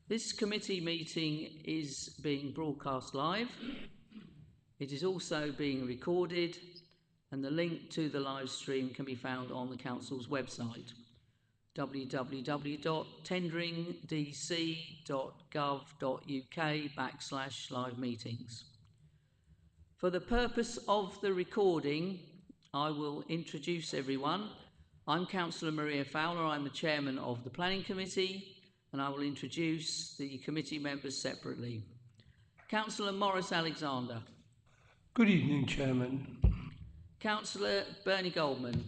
This committee meeting is being broadcast live. It is also being recorded, and the link to the live stream can be found on the Council's website, www.tenderingdc.gov.uk/live meetings. For the purpose of the recording, I will introduce everyone. I'm Councillor Maria Fowler, I'm the Chairman of the Planning Committee, and I will introduce the committee members separately. Councillor Maurice Alexander. Good evening, Chairman. Councillor Bernie Goldman.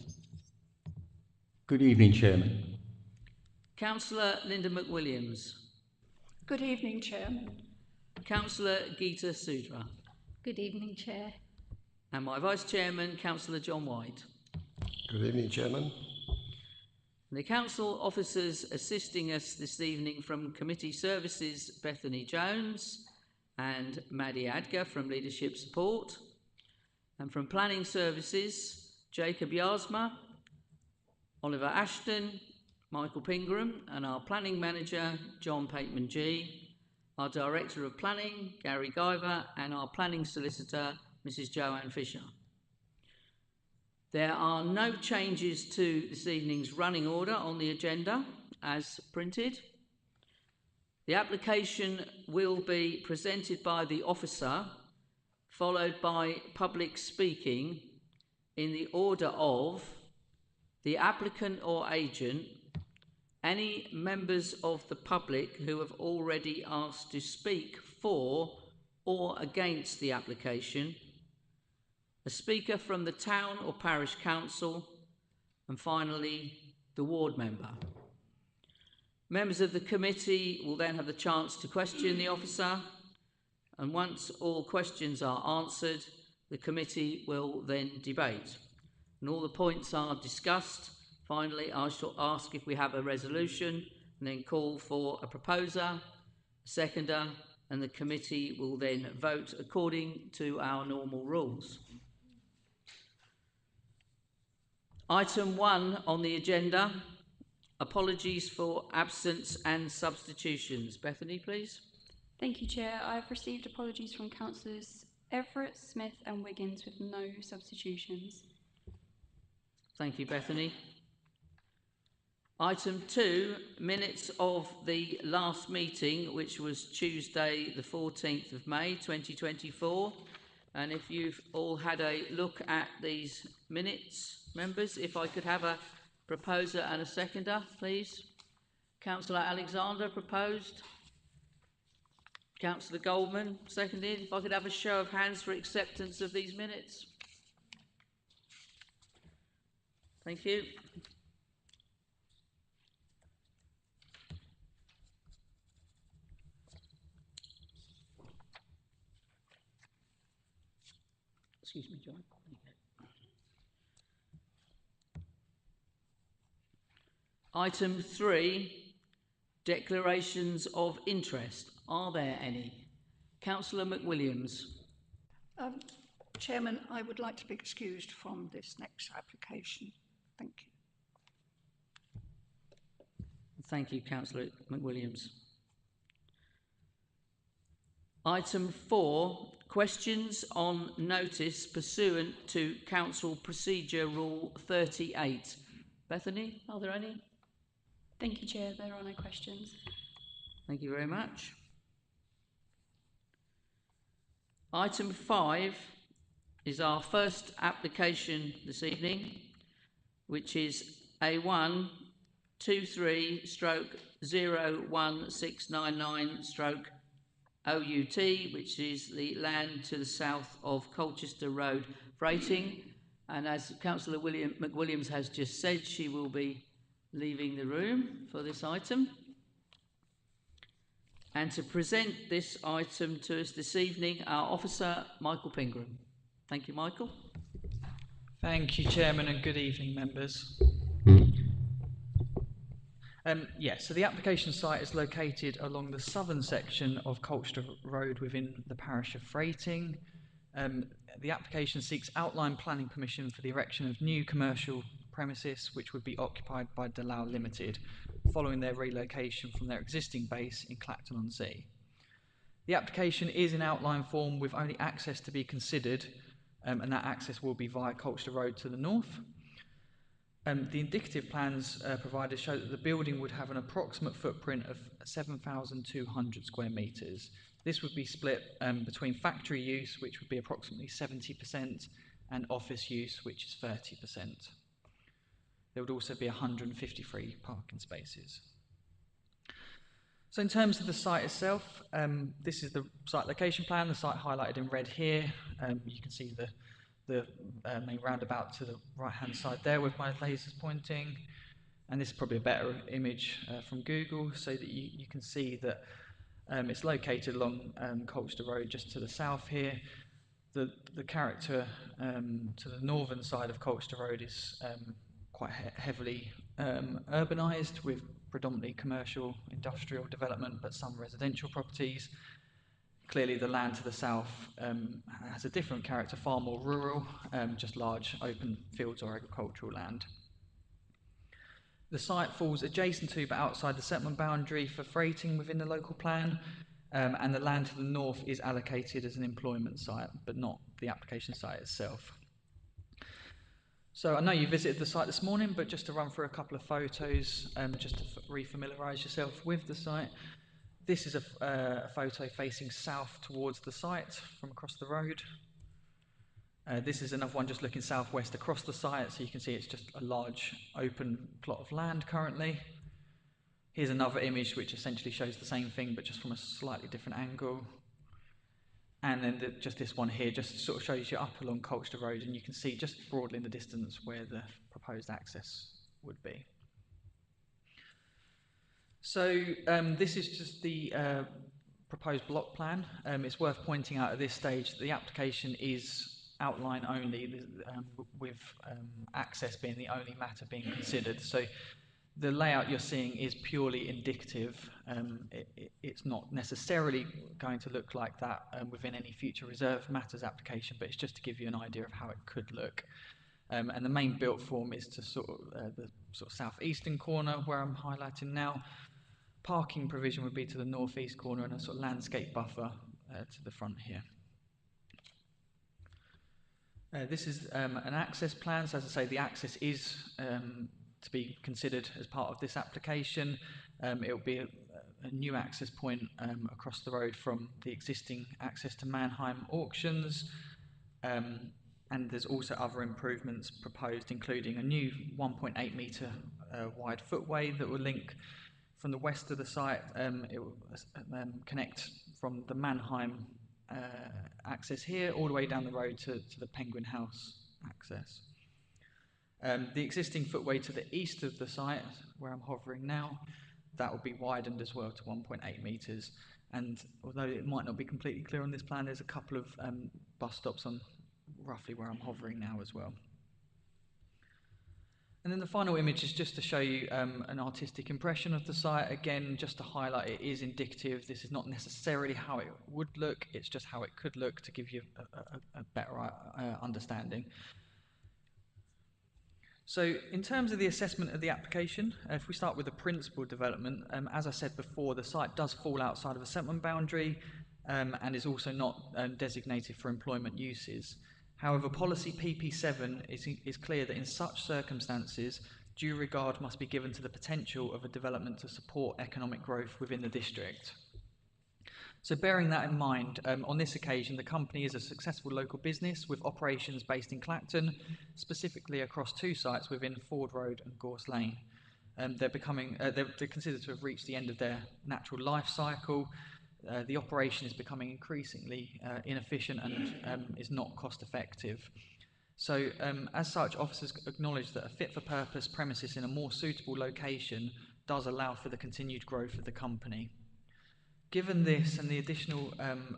Good evening, Chairman. Councillor Linda McWilliams. Good evening, Chairman. Councillor Geeta Sudra. Good evening, Chair. And my Vice Chairman, Councillor John White. Good evening, Chairman. The Council officers assisting us this evening from Committee Services, Bethany Jones and Maddie Adger from Leadership Support, and from Planning Services, Jacob Yasma, Oliver Ashton, Michael Pingram, and our Planning Manager, John Pateman G, our Director of Planning, Gary Guyver, and our Planning Solicitor, Mrs. Joanne Fisher. There are no changes to this evening's running order on the agenda as printed. The application will be presented by the officer, followed by public speaking in the order of the applicant or agent, any members of the public who have already asked to speak for or against the application, a speaker from the town or parish council, and finally the ward member. Members of the committee will then have the chance to question the officer, and once all questions are answered, the committee will then debate. And all the points are discussed. Finally, I shall ask if we have a resolution and then call for a proposer, a seconder, and the committee will then vote according to our normal rules. Item 1 on the agenda, apologies for absence and substitutions. Bethany, please. Thank you, Chair. I have received apologies from Councillors Everett, Smith and Wiggins with no substitutions. Thank you, Bethany. Item 2, minutes of the last meeting, which was Tuesday the 14th of May 2024. And if you've all had a look at these minutes, members, if I could have a proposer and a seconder, please. Councillor Alexander proposed. Councillor Goldman seconded. If I could have a show of hands for acceptance of these minutes. Thank you. Excuse me, John. Item 3, declarations of interest. Are there any? Councillor McWilliams. Chairman, I would like to be excused from this next application. Thank you. Thank you, Councillor McWilliams. Item 4, questions on notice pursuant to Council Procedure Rule 38. Bethany, are there any? Thank you, Chair. There are no questions. Thank you very much. Item 5 is our first application this evening, which is A1 23/01699/OUT, which is the land to the south of Colchester Road, Freighting. And as Councillor McWilliams has just said, she will be leaving the room for this item. And to present this item to us this evening, our officer, Michael Pingram. Thank you, Michael. Thank you, Chairman, and good evening, members. So the application site is located along the southern section of Colchester Road within the parish of Freighting. The application seeks outline planning permission for the erection of new commercial premises which would be occupied by Dalal Limited. following their relocation from their existing base in Clacton-on-Sea. The application is in outline form with only access to be considered, and that access will be via Colchester Road to the north. The indicative plans provided show that the building would have an approximate footprint of 7,200 square metres. This would be split between factory use, which would be approximately 70%, and office use, which is 30%. There would also be 153 parking spaces. So in terms of the site itself, this is the site location plan, the site highlighted in red here. You can see the main roundabout to the right-hand side there with my lasers pointing. And this is probably a better image from Google, so that you can see that it's located along Colchester Road just to the south here. The character to the northern side of Colchester Road is quite heavily urbanised, with predominantly commercial, industrial development, but some residential properties. Clearly the land to the south has a different character, far more rural, just large open fields or agricultural land. The site falls adjacent to but outside the settlement boundary for freighting within the local plan, and the land to the north is allocated as an employment site, but not the application site itself. So I know you visited the site this morning, but just to run through a couple of photos, just to re-familiarise yourself with the site. This is a photo facing south towards the site from across the road. This is another one just looking southwest across the site, so you can see it's just a large open plot of land currently. Here's another image which essentially shows the same thing, but just from a slightly different angle. And then just this one here just sort of shows you up along Colchester Road, and you can see just broadly in the distance where the proposed access would be. So this is just the proposed block plan. It's worth pointing out at this stage that the application is outline only, with access being the only matter being considered. So the layout you're seeing is purely indicative. It's not necessarily going to look like that within any future reserved matters application, but it's just to give you an idea of how it could look. And the main built form is to the southeastern corner where I'm highlighting now. Parking provision would be to the northeast corner, and a sort of landscape buffer to the front here. This is an access plan, so as I say, the access is to be considered as part of this application. It will be a new access point across the road from the existing access to Mannheim Auctions, and there's also other improvements proposed, including a new 1.8 metre wide footway that will link from the west of the site. It will connect from the Mannheim access here all the way down the road to the Penguin House access. The existing footway to the east of the site, where I'm hovering now, that will be widened as well to 1.8 metres. And although it might not be completely clear on this plan, there's a couple of bus stops on roughly where I'm hovering now as well. And then the final image is just to show you an artistic impression of the site. Again, just to highlight it is indicative. This is not necessarily how it would look, it's just how it could look to give you a better understanding. So in terms of the assessment of the application, if we start with the principal development, as I said before, the site does fall outside of a settlement boundary and is also not designated for employment uses. However, policy PP7 is clear that in such circumstances, due regard must be given to the potential of a development to support economic growth within the district. So bearing that in mind, on this occasion, the company is a successful local business with operations based in Clacton, specifically across two sites within Ford Road and Gorse Lane. They're considered to have reached the end of their natural life cycle. The operation is becoming increasingly inefficient and is not cost effective. So as such, officers acknowledge that a fit-for-purpose premises in a more suitable location does allow for the continued growth of the company. Given this and the additional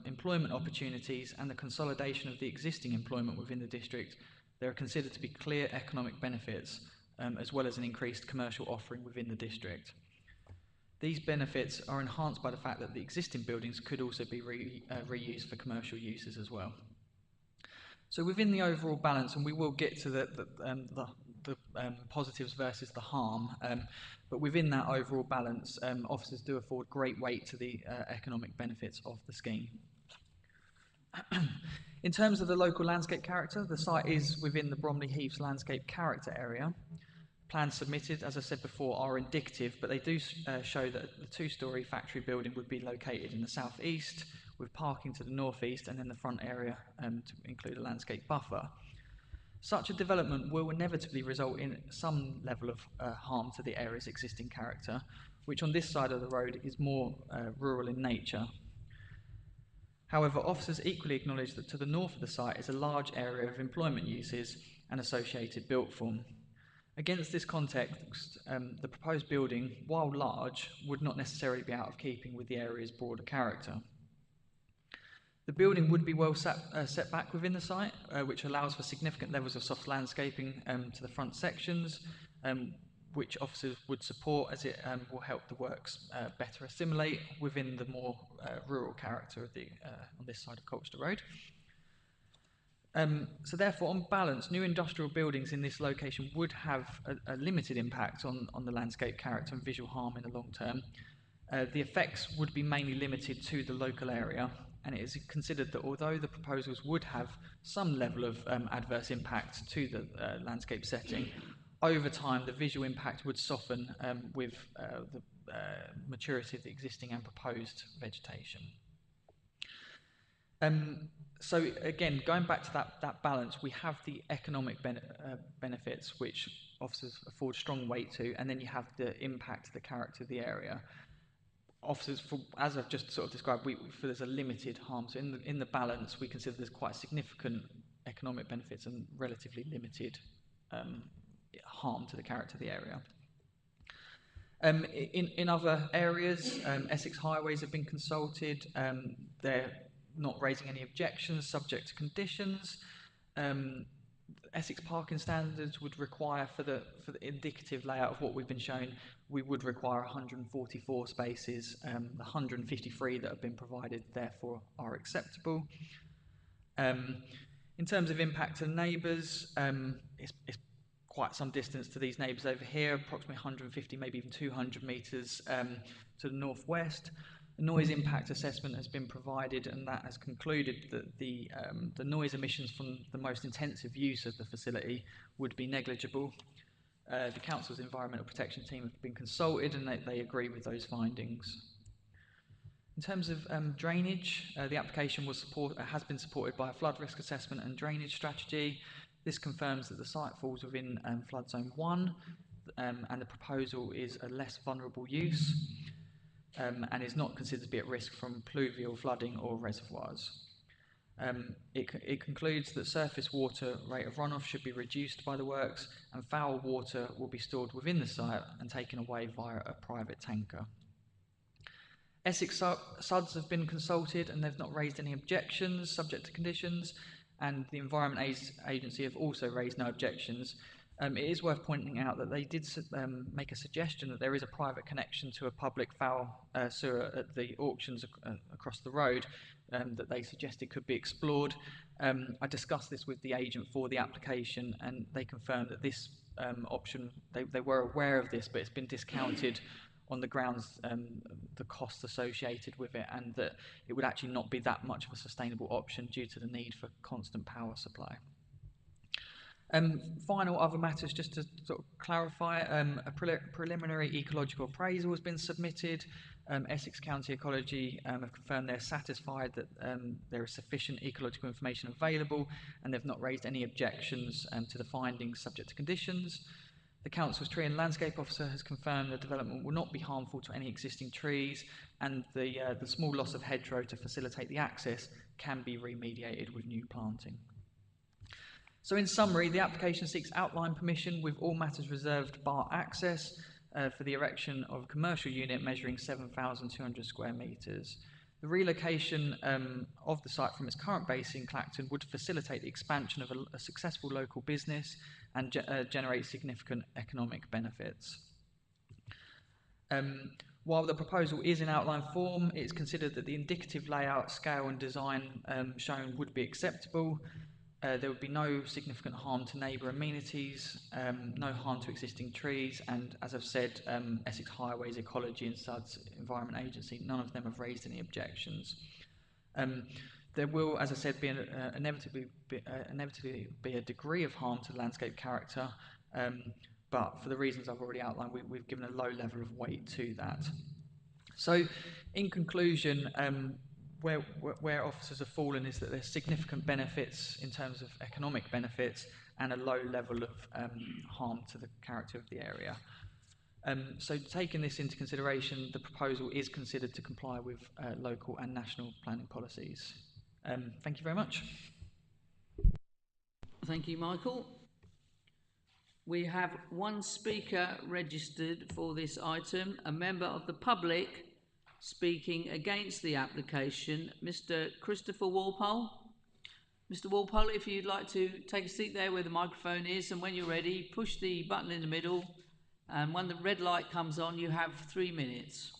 employment opportunities and the consolidation of the existing employment within the district, there are considered to be clear economic benefits as well as an increased commercial offering within the district. These benefits are enhanced by the fact that the existing buildings could also be reused for commercial uses as well. So within the overall balance, and we will get to the positives versus the harm, but within that overall balance, officers do afford great weight to the economic benefits of the scheme. In terms of the local landscape character, the site is within the Bromley Heaths landscape character area. Plans submitted, as I said before, are indicative, but they do show that the two-storey factory building would be located in the southeast, with parking to the northeast, and then the front area to include a landscape buffer. Such a development will inevitably result in some level of harm to the area's existing character, which on this side of the road is more rural in nature. However, officers equally acknowledge that to the north of the site is a large area of employment uses and associated built form. Against this context, the proposed building, while large, would not necessarily be out of keeping with the area's broader character. The building would be well set back within the site, which allows for significant levels of soft landscaping to the front sections, which officers would support as it will help the works better assimilate within the more rural character of the on this side of Colchester Road. So therefore, on balance, new industrial buildings in this location would have a limited impact on the landscape character and visual harm in the long term. The effects would be mainly limited to the local area, and it is considered that although the proposals would have some level of adverse impact to the landscape setting, over time the visual impact would soften with the maturity of the existing and proposed vegetation. So again, going back to that balance, we have the economic benefits which officers afford strong weight to, and then you have the impact to the character of the area. Officers, as I've just sort of described, we feel there's a limited harm. So in the balance, we consider there's quite significant economic benefits and relatively limited harm to the character of the area. In other areas, Essex Highways have been consulted. They're not raising any objections, subject to conditions. Essex parking standards would require, for the indicative layout of what we've been shown, we would require 144 spaces. The 153 that have been provided, therefore, are acceptable. In terms of impact to neighbours, it's quite some distance to these neighbours over here, approximately 150, maybe even 200 metres to the northwest. A noise impact assessment has been provided, and that has concluded that the noise emissions from the most intensive use of the facility would be negligible. The Council's Environmental Protection team have been consulted, and they agree with those findings. In terms of drainage, the application has been supported by a flood risk assessment and drainage strategy. This confirms that the site falls within flood zone 1, and the proposal is a less vulnerable use, and is not considered to be at risk from pluvial flooding or reservoirs. It concludes that surface water rate of runoff should be reduced by the works, and foul water will be stored within the site and taken away via a private tanker. Essex SUDs have been consulted, and they've not raised any objections subject to conditions, and the Environment Agency have also raised no objections. It is worth pointing out that they did make a suggestion that there is a private connection to a public foul sewer at the auctions across the road that they suggested could be explored. I discussed this with the agent for the application, and they confirmed that this option, they were aware of this, but it's been discounted on the grounds the costs associated with it, and that it would actually not be that much of a sustainable option due to the need for constant power supply. Final other matters, just to sort of clarify, a preliminary ecological appraisal has been submitted. Essex County Ecology have confirmed they're satisfied that there is sufficient ecological information available, and they've not raised any objections to the findings subject to conditions. The Council's Tree and Landscape Officer has confirmed the development will not be harmful to any existing trees, and the small loss of hedgerow to facilitate the access can be remediated with new planting. So in summary, the application seeks outline permission with all matters reserved bar access for the erection of a commercial unit measuring 7,200 square metres. The relocation of the site from its current base in Clacton would facilitate the expansion of a successful local business and generate significant economic benefits. While the proposal is in outline form, it's considered that the indicative layout, scale and design shown would be acceptable. there would be no significant harm to neighbour amenities, no harm to existing trees, and as I've said, Essex Highways Ecology and SUDS Environment Agency, none of them have raised any objections. There will, as I said, be inevitably be a degree of harm to landscape character, but for the reasons I've already outlined, we've given a low level of weight to that. So, in conclusion, where officers have fallen is that there's significant benefits in terms of economic benefits and a low level of harm to the character of the area. So taking this into consideration, the proposal is considered to comply with local and national planning policies. Thank you very much. Thank you, Michael. We have one speaker registered for this item, a member of the public speaking against the application, Mr. Christopher Walpole. Mr. Walpole, if you'd like to take a seat there where the microphone is, and when you're ready, push the button in the middle, and when the red light comes on, you have 3 minutes.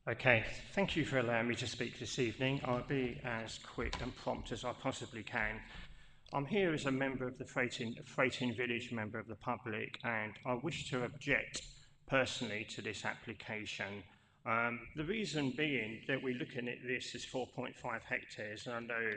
Okay, thank you for allowing me to speak this evening. I'll be as quick and prompt as I possibly can. I'm here as a member of the Freighting Village, member of the public, and I wish to object personally to this application. The reason being that we're looking at this as 4.5 hectares, and I know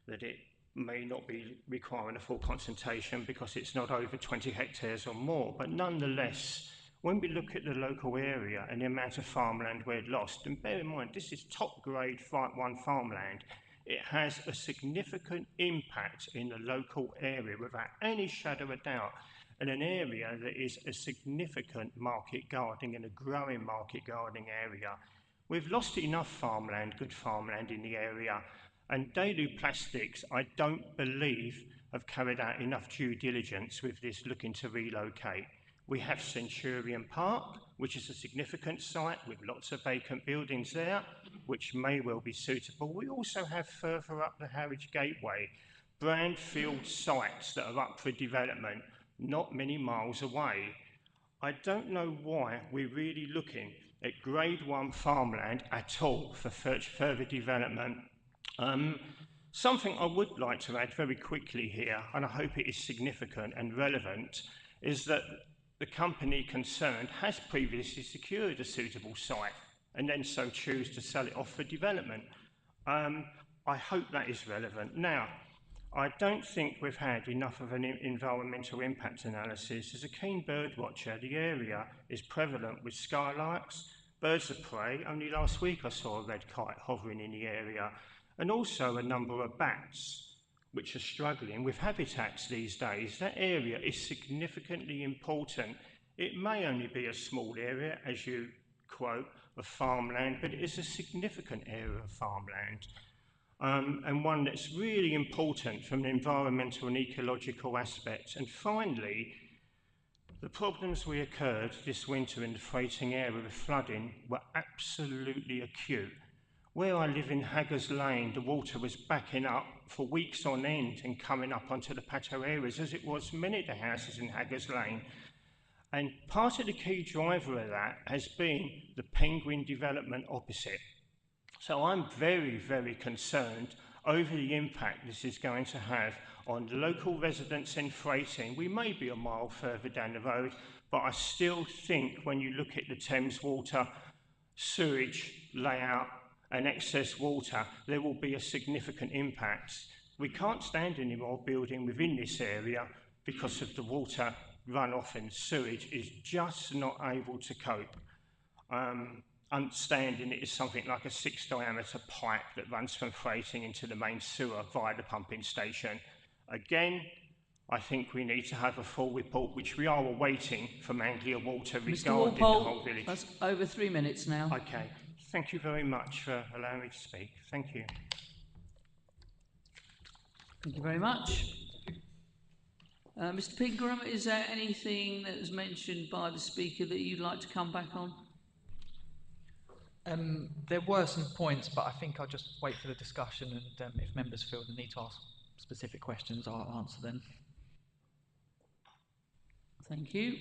that it may not be requiring a full consultation because it's not over 20 hectares or more, but nonetheless, when we look at the local area and the amount of farmland we've lost, and bear in mind this is top grade Type 1 farmland, it has a significant impact in the local area without any shadow of doubt, and an area that is a significant market gardening and a growing market gardening area. We've lost enough farmland, good farmland in the area, and Daly Plastics, I don't believe, have carried out enough due diligence with this looking to relocate. We have Centurion Park, which is a significant site with lots of vacant buildings there, which may well be suitable. We also have further up the Harwich Gateway, brownfield sites that are up for development, not many miles away. I don't know why we're really looking at grade 1 farmland at all for further development. Something I would like to add very quickly here, and I hope it is significant and relevant, is that the company concerned has previously secured a suitable site and then so choose to sell it off for development. I hope that is relevant. Now, I don't think we've had enough of an environmental impact analysis. As a keen bird watcher, the area is prevalent with skylarks, birds of prey. Only last week I saw a red kite hovering in the area, and also a number of bats, which are struggling with habitats these days. That area is significantly important. It may only be a small area, as you quote, of farmland, but it is a significant area of farmland, and one that's really important from an environmental and ecological aspect. And finally, the problems we occurred this winter in the Freighting area with flooding were absolutely acute. Where I live in Haggers Lane, the water was backing up for weeks on end and coming up onto the patio areas, as it was many of the houses in Haggers Lane. And part of the key driver of that has been the Penguin development opposite. So I'm very, very concerned over the impact this is going to have on local residents in Freighting. We may be a mile further down the road, but I still think when you look at the Thames water sewage layout and excess water, there will be a significant impact. We can't stand anymore building within this area because of the water runoff and sewage is just not able to cope. Understanding it is something like a 6 diameter pipe that runs from Freighting into the main sewer via the pumping station. Again, I think we need to have a full report, which we are awaiting from Anglia Water regarding the whole village. That's over 3 minutes now. Okay. Thank you very much for allowing me to speak. Thank you. Thank you very much. Mr. Pinkham, is there anything that was mentioned by the speaker that you'd like to come back on? There were some points, but I think I'll just wait for the discussion, and if members feel the need to ask specific questions, I'll answer them. Thank you.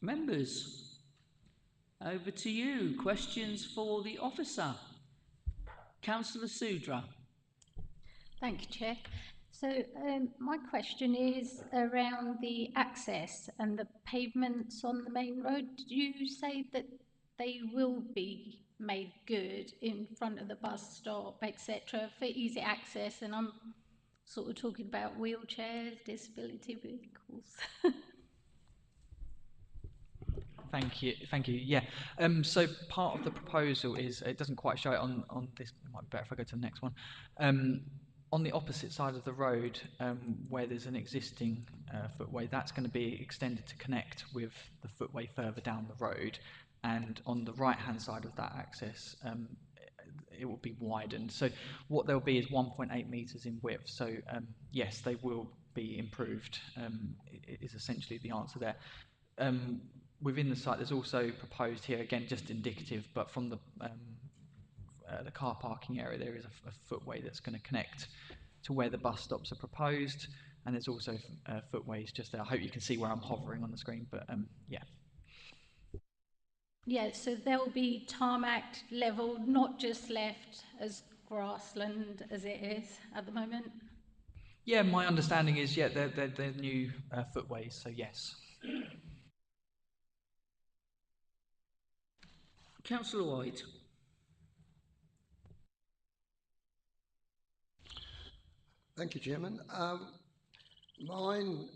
Members? Over to you. Questions for the officer. Councillor Sudra. Thank you, Chair. So my question is around the access and the pavements on the main road. Did you say that they will be made good in front of the bus stop, etc., for easy access? And I'm sort of talking about wheelchairs, disability vehicles. Thank you. Yeah. So part of the proposal is, it doesn't quite show it on this. It might be better if I go to the next one. On the opposite side of the road, where there's an existing footway, that's going to be extended to connect with the footway further down the road. And on the right-hand side of that access, it will be widened. So what there'll be is 1.8 metres in width. So yes, they will be improved. Is essentially the answer there. Within the site, there's also proposed here, again, just indicative, but from the car parking area, there is a footway that's going to connect to where the bus stops are proposed, and there's also footways just there. I hope you can see where I'm hovering on the screen, but yeah. Yeah, so they'll be tarmac level, not just left as grassland as it is at the moment. Yeah, my understanding is, yeah, they're new footways, so yes. Councillor White. Thank you, Chairman. Mine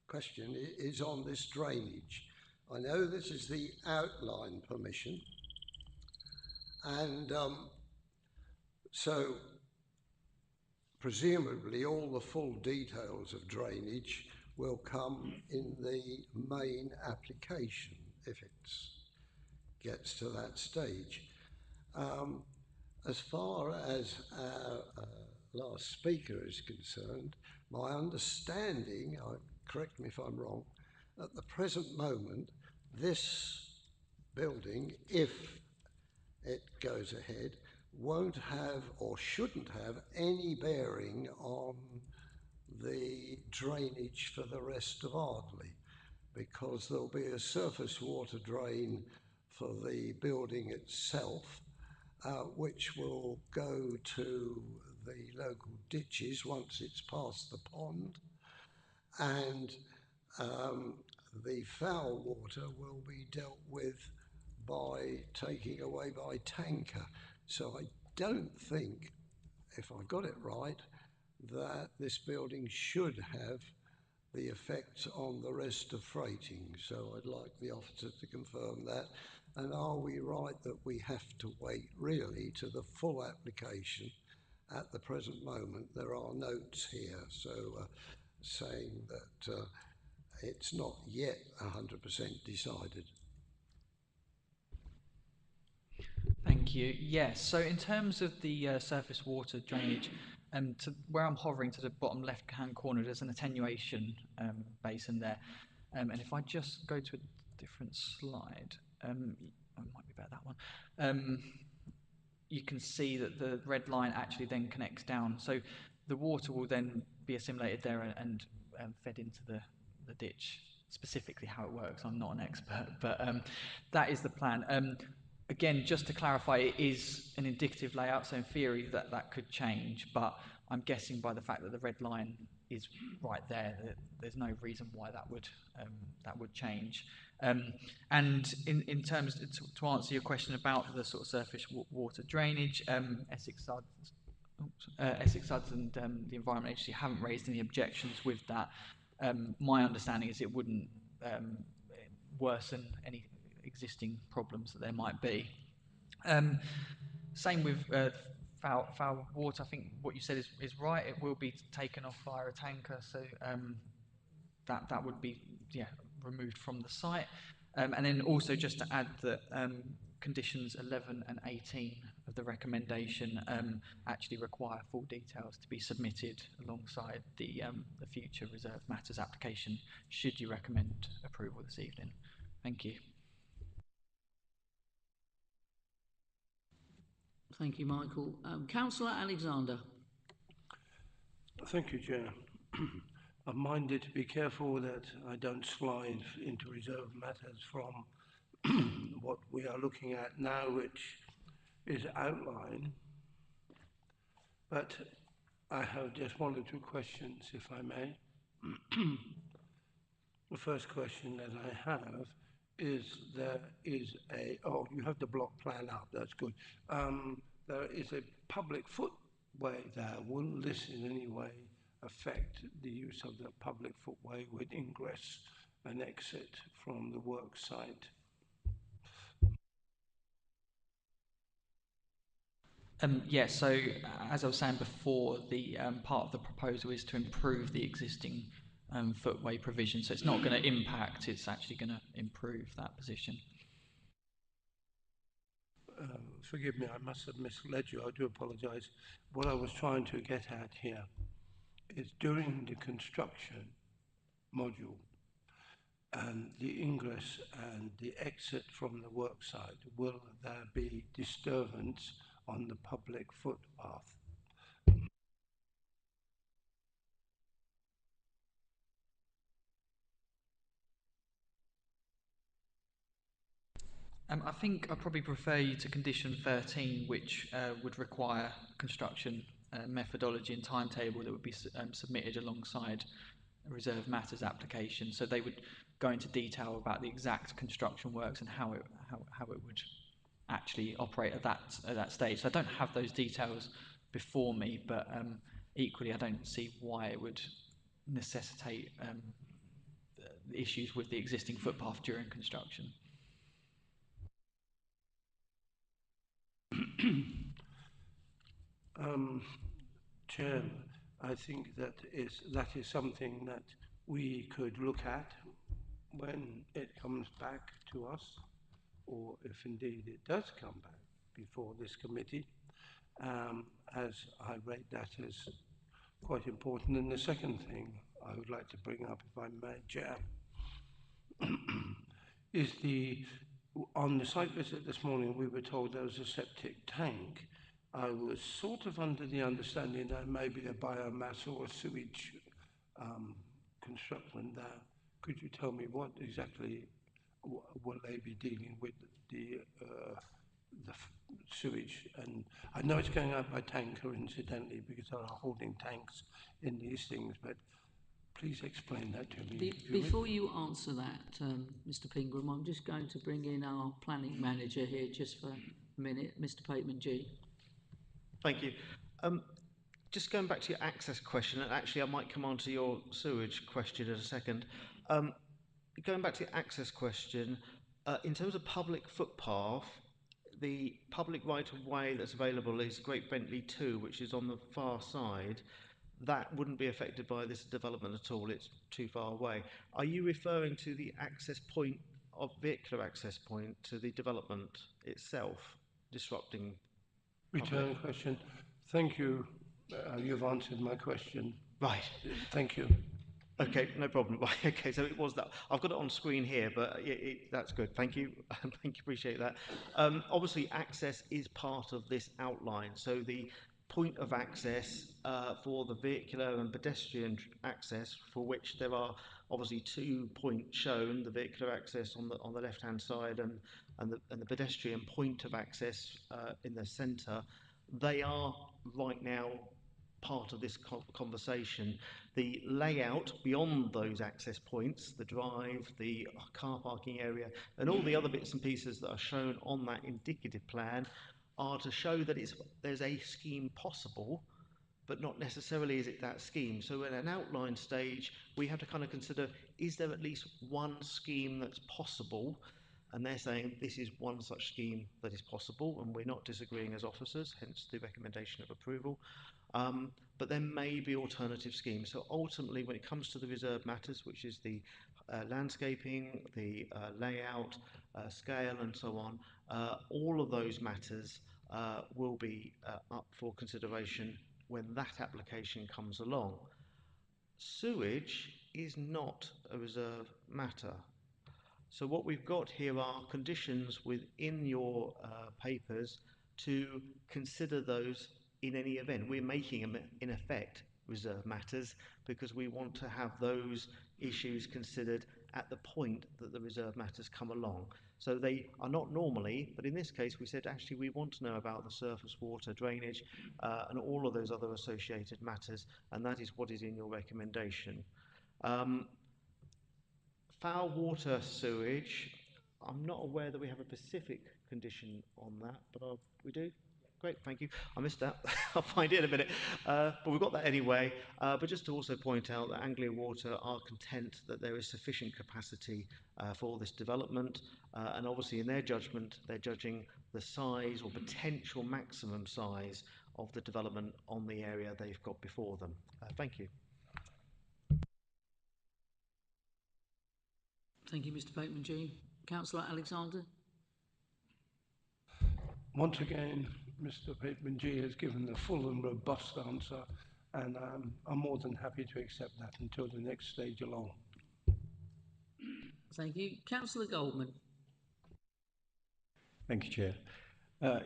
question is on this drainage. I know this is the outline permission, and so presumably all the full details of drainage will come in the main application if it gets to that stage. As far as our last speaker is concerned, my understanding, correct me if I'm wrong, at the present moment, this building, if it goes ahead, won't have or shouldn't have any bearing on the drainage for the rest of Ardley, because there'll be a surface water drain for the building itself, which will go to the local ditches once it's past the pond, and the foul water will be dealt with by taking away by tanker. So I don't think, if I've got it right, that this building should have the effect on the rest of freighting. So I'd like the officer to confirm that. And are we right that we have to wait really to the full application? At the present moment, there are notes here, so saying that it's not yet 100% decided. Thank you. Yes, so in terms of the surface water drainage, to where I'm hovering to the bottom left-hand corner, there's an attenuation basin there. And if I just go to a different slide, it might be better that one. You can see that the red line actually then connects down. So the water will then be assimilated there and fed into the ditch. Specifically how it works, I'm not an expert, but that is the plan. Again, just to clarify, it is an indicative layout, so in theory that could change, but I'm guessing by the fact that the red line is right there, that there's no reason why that would change. And in terms to answer your question about the sort of surface water drainage, Essex Suds and the Environment Agency haven't raised any objections with that. My understanding is it wouldn't worsen any existing problems that there might be. Same with foul water. I think what you said is right. It will be taken off via a tanker, so that would be removed from the site. And then also just to add that conditions 11 and 18 of the recommendation actually require full details to be submitted alongside the future reserved matters application, should you recommend approval this evening. Thank you. Thank you, Michael. Councillor Alexander. Thank you, Chair. I'm minded to be careful that I don't slide into reserved matters from what we are looking at now, which is outline. But I have just one or two questions, if I may. The first question that I have is there is you have the block plan up, that's good. There is a public footway there. Will this in any way affect the use of the public footway with ingress and exit from the work site? Yeah, so as I was saying before, the part of the proposal is to improve the existing footway provision. So it's not going to impact, it's actually going to improve that position. Forgive me, I must have misled you. I do apologise. What I was trying to get at here is during the construction module and the ingress and the exit from the work site, will there be disturbance on the public footpath? I think I'd probably prefer you to condition 13, which would require construction methodology and timetable that would be submitted alongside a reserved matters application. So they would go into detail about the exact construction works and how it would actually operate at that stage. So I don't have those details before me, but equally I don't see why it would necessitate issues with the existing footpath during construction. Chair, I think that is something that we could look at when it comes back to us, or if indeed it does come back before this committee, as I rate that as quite important. And the second thing I would like to bring up, if I may, Chair, is on the site visit this morning, we were told there was a septic tank. I was sort of under the understanding that maybe a biomass or a sewage construction there. Could you tell me what exactly will they be dealing with the sewage? And I know it's going out by tanker, incidentally, because there are holding tanks in these things, but please explain that to me. Before you answer that, Mr. Pingram, I'm just going to bring in our planning manager here just for a minute, Mr. Pateman G. Thank you. Just going back to your access question, and actually I might come on to your sewage question in a second. Going back to your access question, in terms of public footpath, the public right-of-way that's available is Great Bentley 2, which is on the far side. That wouldn't be affected by this development at all. It's too far away. Are you referring to the access point of vehicular access point to the development itself, disrupting? Return question. Thank you. You've answered my question. Right. Thank you. Okay, no problem. Right, okay, so it was that. I've got it on screen here, but that's good. Thank you. Thank you, appreciate that. Obviously, access is part of this outline. So the point of access for the vehicular and pedestrian access, for which there are obviously 2 points shown: the vehicular access on the left-hand side and the pedestrian point of access in the centre. They are right now part of this conversation. The layout beyond those access points, the drive, the car parking area, and all the other bits and pieces that are shown on that indicative plan are to show that there's a scheme possible, but not necessarily is it that scheme. So at an outline stage, we have to kind of consider, is there at least one scheme that's possible? And they're saying this is one such scheme that is possible, and we're not disagreeing as officers, hence the recommendation of approval. But there may be alternative schemes. So ultimately, when it comes to the reserved matters, which is the landscaping, the layout, scale, and so on, all of those matters will be up for consideration when that application comes along. Sewage is not a reserved matter. So what we've got here are conditions within your papers to consider those in any event. We're making them, in effect, reserve matters, because we want to have those issues considered at the point that the reserve matters come along. So they are not normally, but in this case we said actually we want to know about the surface water, drainage, and all of those other associated matters, and that is what is in your recommendation. Foul water sewage, I'm not aware that we have a specific condition on that, but we do? Great, thank you. I missed that. I'll find it in a minute. But we've got that anyway. But just to also point out that Anglia Water are content that there is sufficient capacity for this development. And obviously in their judgment, they're judging the size or potential maximum size of the development on the area they've got before them. Thank you. Thank you, Mr. Bateman-G. Councillor Alexander. Once again, Mr. Bateman-G has given the full and robust answer, and I'm more than happy to accept that until the next stage along. Thank you. Councillor Goldman. Thank you, Chair.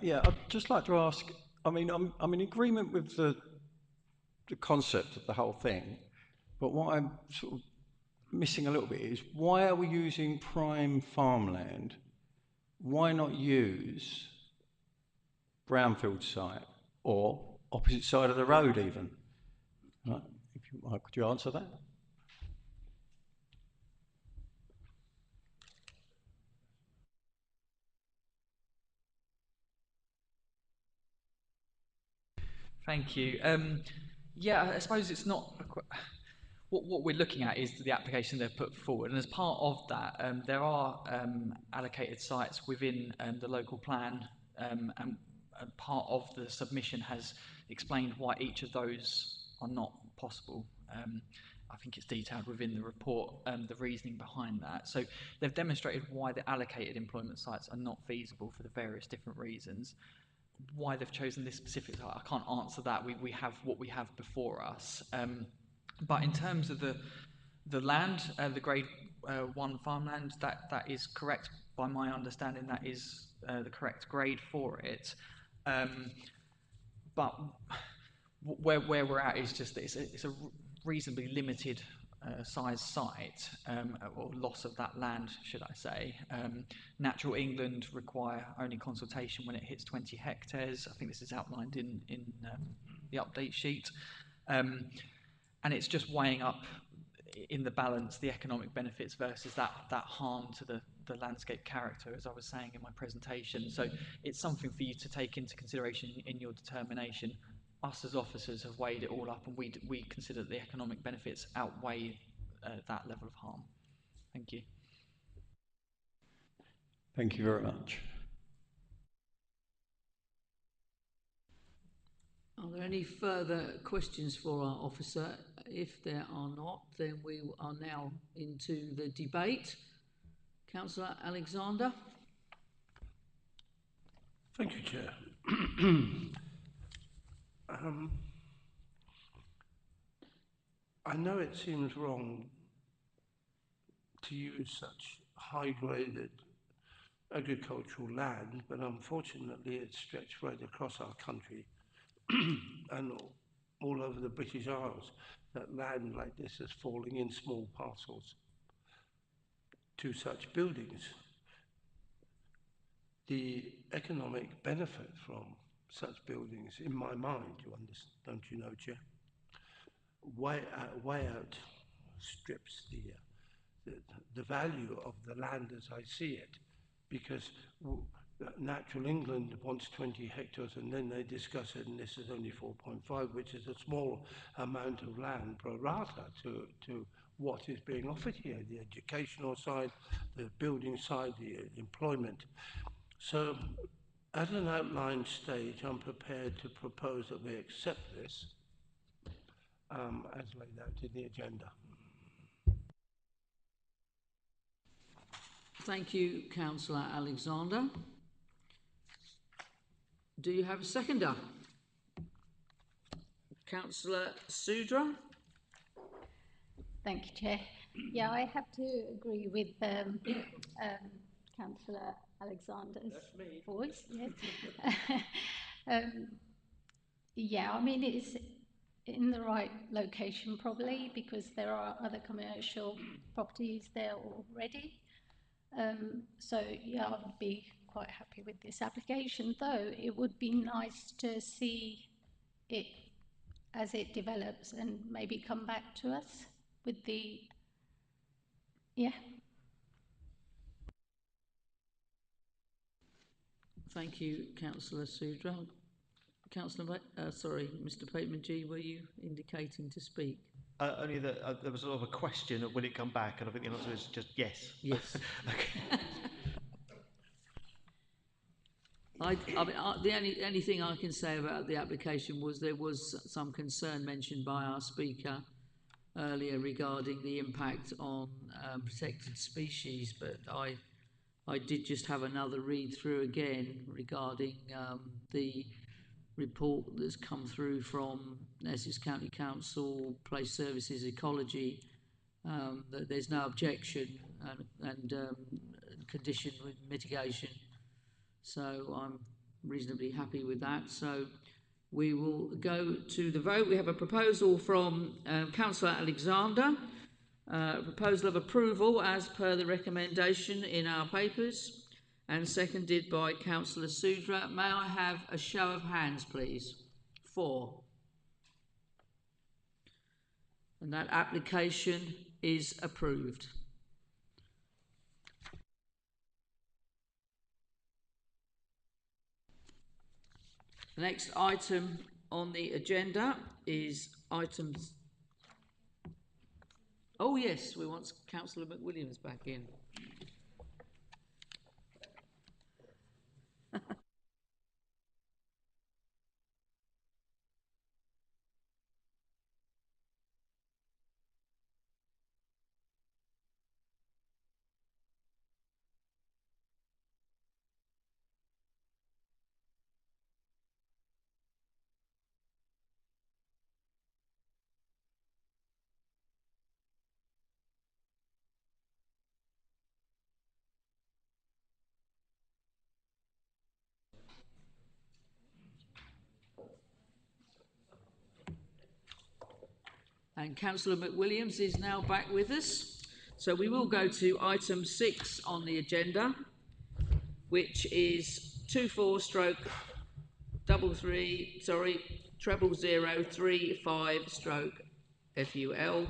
Yeah, I'd just like to ask, I mean, I'm in agreement with the concept of the whole thing, but what I'm sort of missing a little bit is, why are we using prime farmland? Why not use brownfield site or opposite side of the road even? Right. Could you answer that? Thank you. Yeah, I suppose it's not. What we're looking at is the application they've put forward, and as part of that, there are allocated sites within the local plan, and part of the submission has explained why each of those are not possible. I think it's detailed within the report, the reasoning behind that. So they've demonstrated why the allocated employment sites are not feasible for the various different reasons. Why they've chosen this specific site, I can't answer that. We have what we have before us. But in terms of the land, the grade 1 farmland, that is correct. By my understanding, that is the correct grade for it. But where we're at is just that it's a reasonably limited size site, or loss of that land, should I say. Natural England require only consultation when it hits 20 hectares. I think this is outlined in the update sheet. And it's just weighing up in the balance the economic benefits versus that harm to the landscape character, as I was saying in my presentation. So it's something for you to take into consideration in your determination. Us as officers have weighed it all up, and we consider that the economic benefits outweigh that level of harm. Thank you. Thank you very much. Are there any further questions for our officer? If there are not, then we are now into the debate. Councillor Alexander. Thank you, Chair. I know it seems wrong to use such high-graded agricultural land, but unfortunately it's stretched right across our country and all over the British Isles, that land like this is falling in small parcels to such buildings. The economic benefit from such buildings, in my mind, you understand, don't you know, Chair, way outstrips the value of the land as I see it, because Natural England wants 20 hectares, and then they discuss it, and this is only 4.5, which is a small amount of land pro rata to what is being offered here, the educational side, the building side, the employment. So at an outline stage, I'm prepared to propose that we accept this as laid out in the agenda. Thank you, Councillor Alexander. Do you have a seconder? Councillor Sudra. Thank you, Chair. Yeah, I have to agree with Councillor Alexander's voice. Yes. Yeah, I mean, in the right location probably, because there are other commercial properties there already. So yeah, I would be quite happy with this application, though it would be nice to see it as it develops and maybe come back to us with the, yeah. Thank you, Councillor Sudra. Mr. Pateman G, were you indicating to speak? Only that there was sort of a question of will it come back, and I think the answer is just yes. Yes. Okay. The only thing I can say about the application was there was some concern mentioned by our speaker earlier regarding the impact on protected species, but I did just have another read through again regarding the report that's come through from Essex County Council, Place Services Ecology, that there's no objection and condition with mitigation. So I'm reasonably happy with that. So we will go to the vote. We have a proposal from Councillor Alexander, a proposal of approval as per the recommendation in our papers, and seconded by Councillor Sudra. May I have a show of hands, please? 4. And that application is approved. The next item on the agenda is items. Oh yes, we want Councillor McWilliams back in. And Councillor McWilliams is now back with us. So we will go to item 6 on the agenda, which is 24/0035/FUL,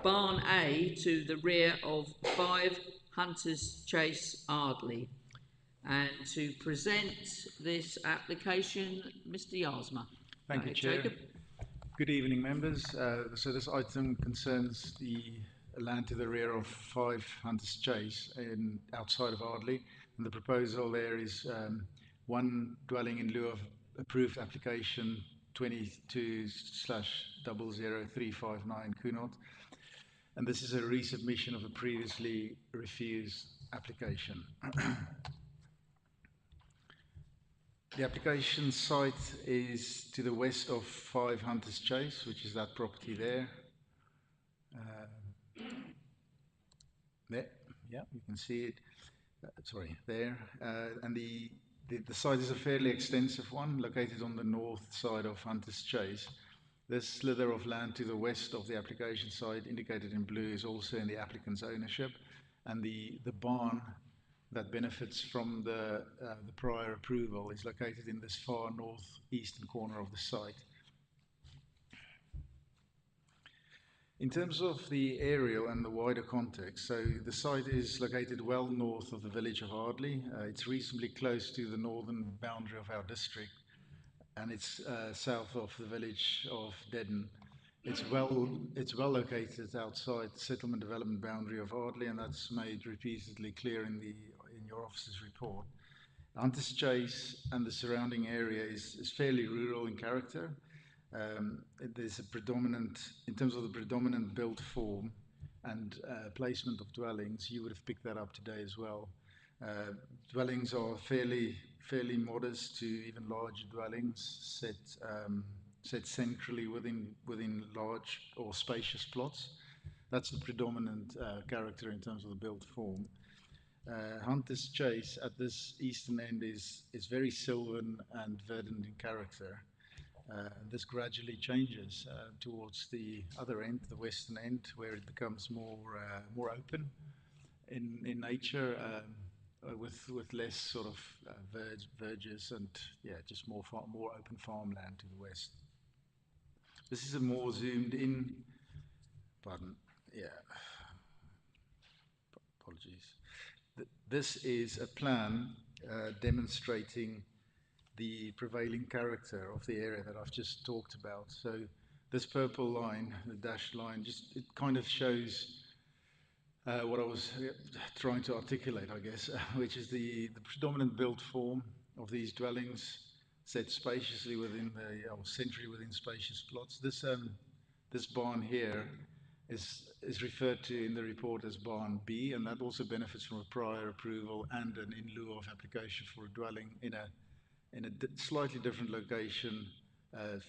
Barn A to the rear of 5 Hunters Chase, Ardley. And to present this application, Mr. Yasma. Thank you, Chair. Jacob. Good evening, members. So this item concerns the land to the rear of 5 Hunters Chase outside of Ardley. And the proposal there is one dwelling in lieu of approved application 22/00359 Cunard. And this is a resubmission of a previously refused application. The application site is to the west of 5 Hunters Chase, which is that property there. There, yeah, you can see it. Sorry, there. And the site is a fairly extensive one, located on the north side of Hunters Chase. This slither of land to the west of the application site, indicated in blue, is also in the applicant's ownership, and the barn that benefits from the prior approval is located in this far northeastern corner of the site. In terms of the aerial and the wider context, so the site is located well north of the village of Ardley. It's reasonably close to the northern boundary of our district, and it's south of the village of Dedden. It's well located outside the settlement development boundary of Ardley, and that's made repeatedly clear in your officer's report. Hunters Chase and the surrounding area is fairly rural in character. There's a predominant, in terms of the predominant built form and placement of dwellings, you would have picked that up today as well. Dwellings are fairly modest to even larger dwellings, set centrally within large or spacious plots. That's the predominant character in terms of the built form. Hunters Chase at this eastern end is very sylvan and verdant in character. This gradually changes towards the other end, the western end, where it becomes more open in nature, with less sort of verges and just more open farmland to the west. This is a more zoomed in. Pardon. Yeah. Apologies. This is a plan demonstrating the prevailing character of the area that I've just talked about. So this purple line, the dashed line, it kind of shows what I was trying to articulate, I guess, which is the predominant built form of these dwellings set spaciously within or centrally within spacious plots. This barn here is referred to in the report as Barn B, and that also benefits from a prior approval and an in lieu of application for a dwelling in a slightly different location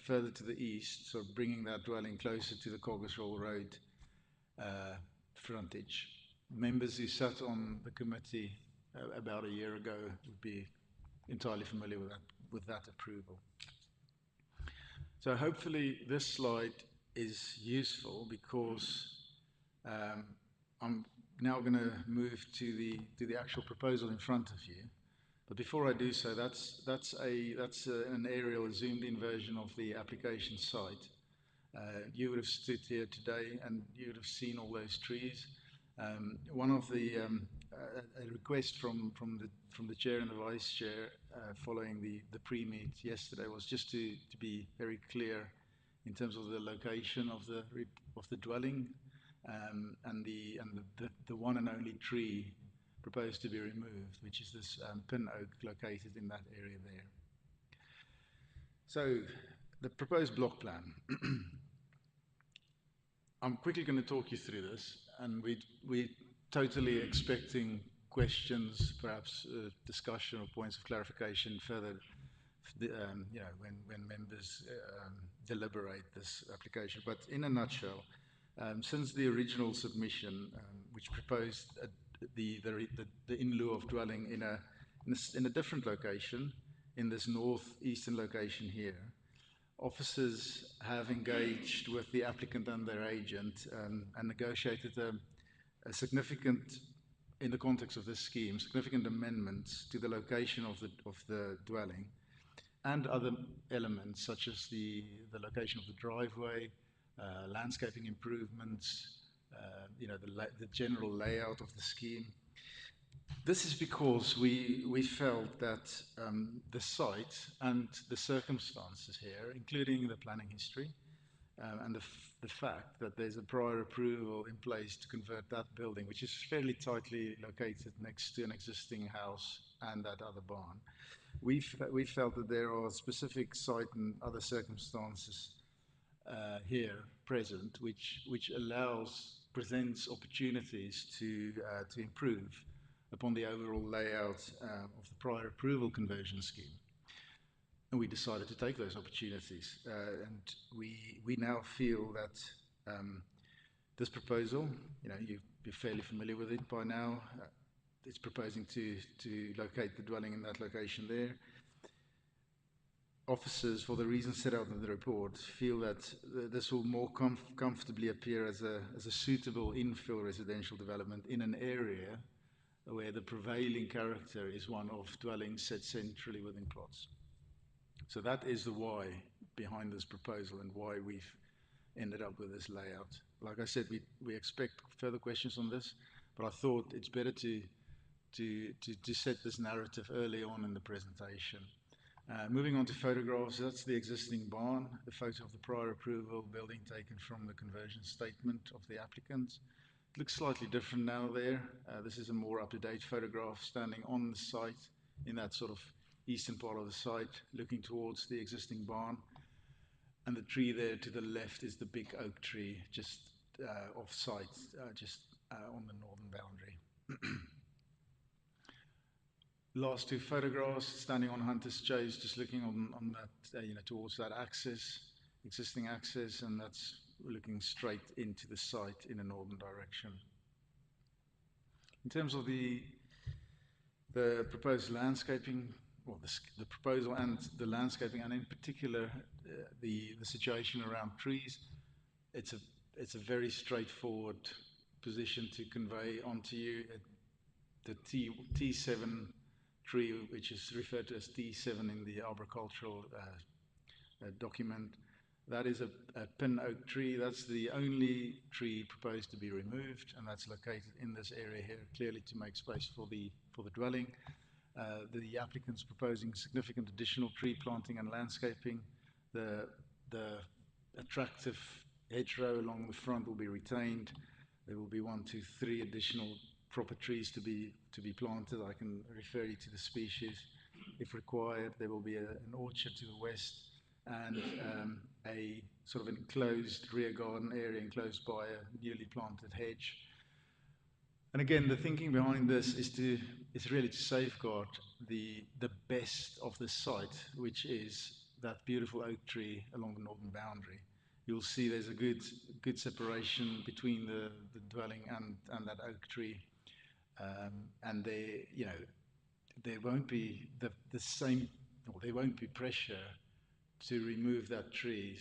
further to the east, so bringing that dwelling closer to the Coggeshall Road frontage. Members who sat on the committee about a year ago would be entirely familiar with that approval. So hopefully this slide is useful, because I'm now going to move to the actual proposal in front of you. But before I do so, that's an aerial zoomed-in version of the application site. You would have stood here today and you would have seen all those trees. One of a request from the chair and the vice chair following the pre-meet yesterday was just to be very clear in terms of the location of the dwelling, and the one and only tree proposed to be removed, which is this pin oak located in that area there. So the proposed block plan. I'm quickly going to talk you through this, and we're totally expecting questions, perhaps discussion or points of clarification further, when members deliberate this application. But in a nutshell, since the original submission, which proposed the in lieu of dwelling in a different location, in this northeastern location here, officers have engaged with the applicant and their agent and negotiated a significant, in the context of this scheme, significant amendments to the location of the dwelling and other elements such as the location of the driveway, landscaping improvements, the general layout of the scheme. This is because we felt that the site and the circumstances here, including the planning history, and the fact that there's a prior approval in place to convert that building, which is fairly tightly located next to an existing house and that other barn, we felt that there are specific site and other circumstances here present, which presents opportunities to improve upon the overall layout of the prior approval conversion scheme. And we decided to take those opportunities. And we now feel that this proposal, you're fairly familiar with it by now, it's proposing to locate the dwelling in that location there. Officers, for the reasons set out in the report, feel that this will more comfortably appear as a suitable infill residential development in an area where the prevailing character is one of dwellings set centrally within plots. So that is the why behind this proposal and why we've ended up with this layout. Like I said, we expect further questions on this, but I thought it's better to set this narrative early on in the presentation. Moving on to photographs, that's the existing barn, the photo of the prior approval building taken from the conversion statement of the applicant. It looks slightly different now there. This is a more up-to-date photograph standing on the site in that sort of eastern part of the site, looking towards the existing barn. And the tree there to the left is the big oak tree, just off-site, just on the northern boundary. Last two photographs, standing on Hunter's Chase, just looking on that, towards that axis, existing axis, and that's looking straight into the site in a northern direction. In terms of the proposed landscaping well, the proposal and the landscaping, and in particular the situation around trees. It's a very straightforward position to convey onto you. The T7 tree, which is referred to as T7 in the arboricultural document, that is a pin oak tree. That's the only tree proposed to be removed, and that's located in this area here, clearly to make space for the dwelling. The applicant's proposing significant additional tree planting and landscaping. The attractive hedgerow along the front will be retained. There will be 1, 2, 3 additional proper trees to be planted. I can refer you to the species if required. There will be an orchard to the west and a sort of enclosed rear garden area enclosed by a newly planted hedge. And again, the thinking behind this is really to safeguard the best of the site, which is that beautiful oak tree along the northern boundary. You'll see there's a good separation between the dwelling and that oak tree, and there won't be the same, or there won't be pressure to remove that tree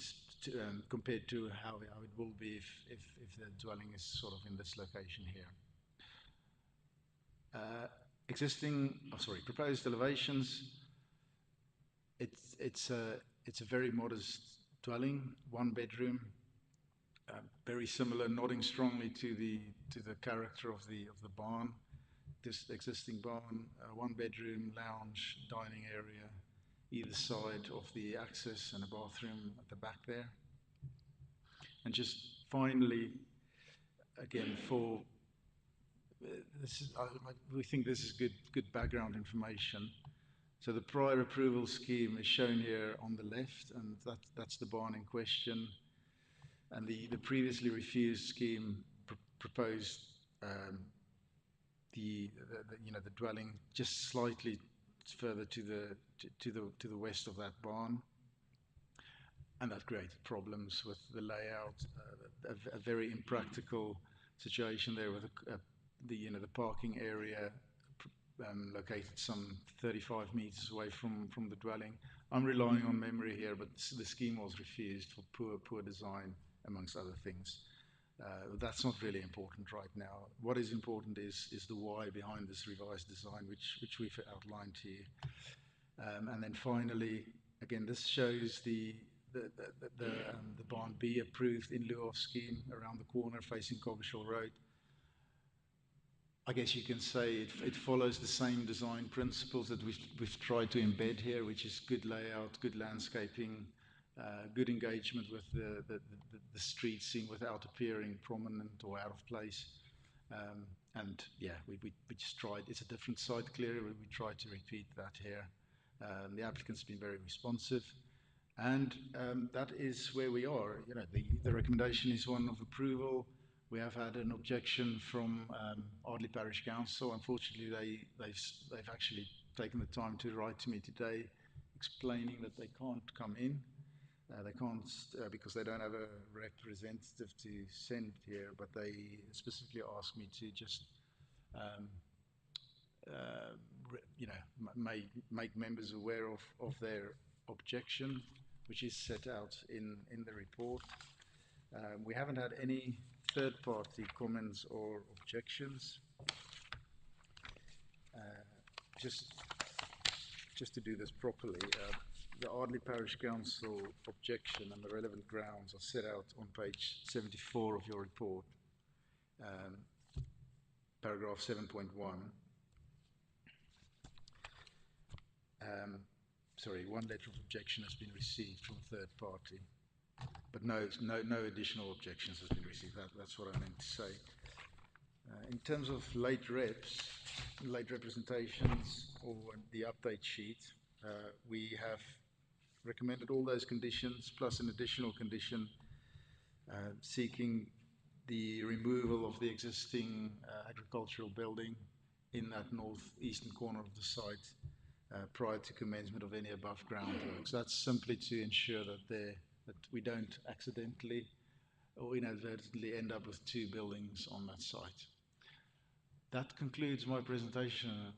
compared to how it will be if the dwelling is sort of in this location here. Proposed elevations. It's a very modest dwelling, 1 bedroom, very similar, nodding strongly to the character of the barn. This existing barn, 1 bedroom, lounge, dining area, either side of the access, and a bathroom at the back there. And just finally, again, we think this is good background information. So the prior approval scheme is shown here on the left, and that's the barn in question. And the previously refused scheme proposed the dwelling just slightly further to the west of that barn, and that created problems with the layout. A very impractical situation there with the parking area located some 35 meters away from the dwelling. I'm relying on memory here, but the scheme was refused for poor design, amongst other things. That's not really important right now. What is important is the why behind this revised design, which we've outlined to you. And then finally, again, this shows the barn B approved in lieu of scheme around the corner facing Coggeshall Road. I guess you can say it follows the same design principles that we've tried to embed here, which is good layout, good landscaping, good engagement with the street scene without appearing prominent or out of place. And yeah, we just tried. It's a different site, clearly. We tried to repeat that here. The applicant's been very responsive, and that is where we are. The recommendation is one of approval. We have had an objection from Ardley Parish Council. Unfortunately, they've actually taken the time to write to me today, explaining that they can't come in. They can't because they don't have a representative to send here. But they specifically asked me to just, make members aware of their objection, which is set out in the report. We haven't had any third-party comments or objections. Just to do this properly, the Ardley Parish Council objection and the relevant grounds are set out on page 74 of your report, paragraph 7.1. One letter of objection has been received from a third party, but no additional objections has been received. That's what I meant to say. In terms of late representations, or the update sheet, we have recommended all those conditions plus an additional condition seeking the removal of the existing agricultural building in that northeastern corner of the site prior to commencement of any above ground works. That's simply to ensure that we don't accidentally or inadvertently end up with 2 buildings on that site. That concludes my presentation,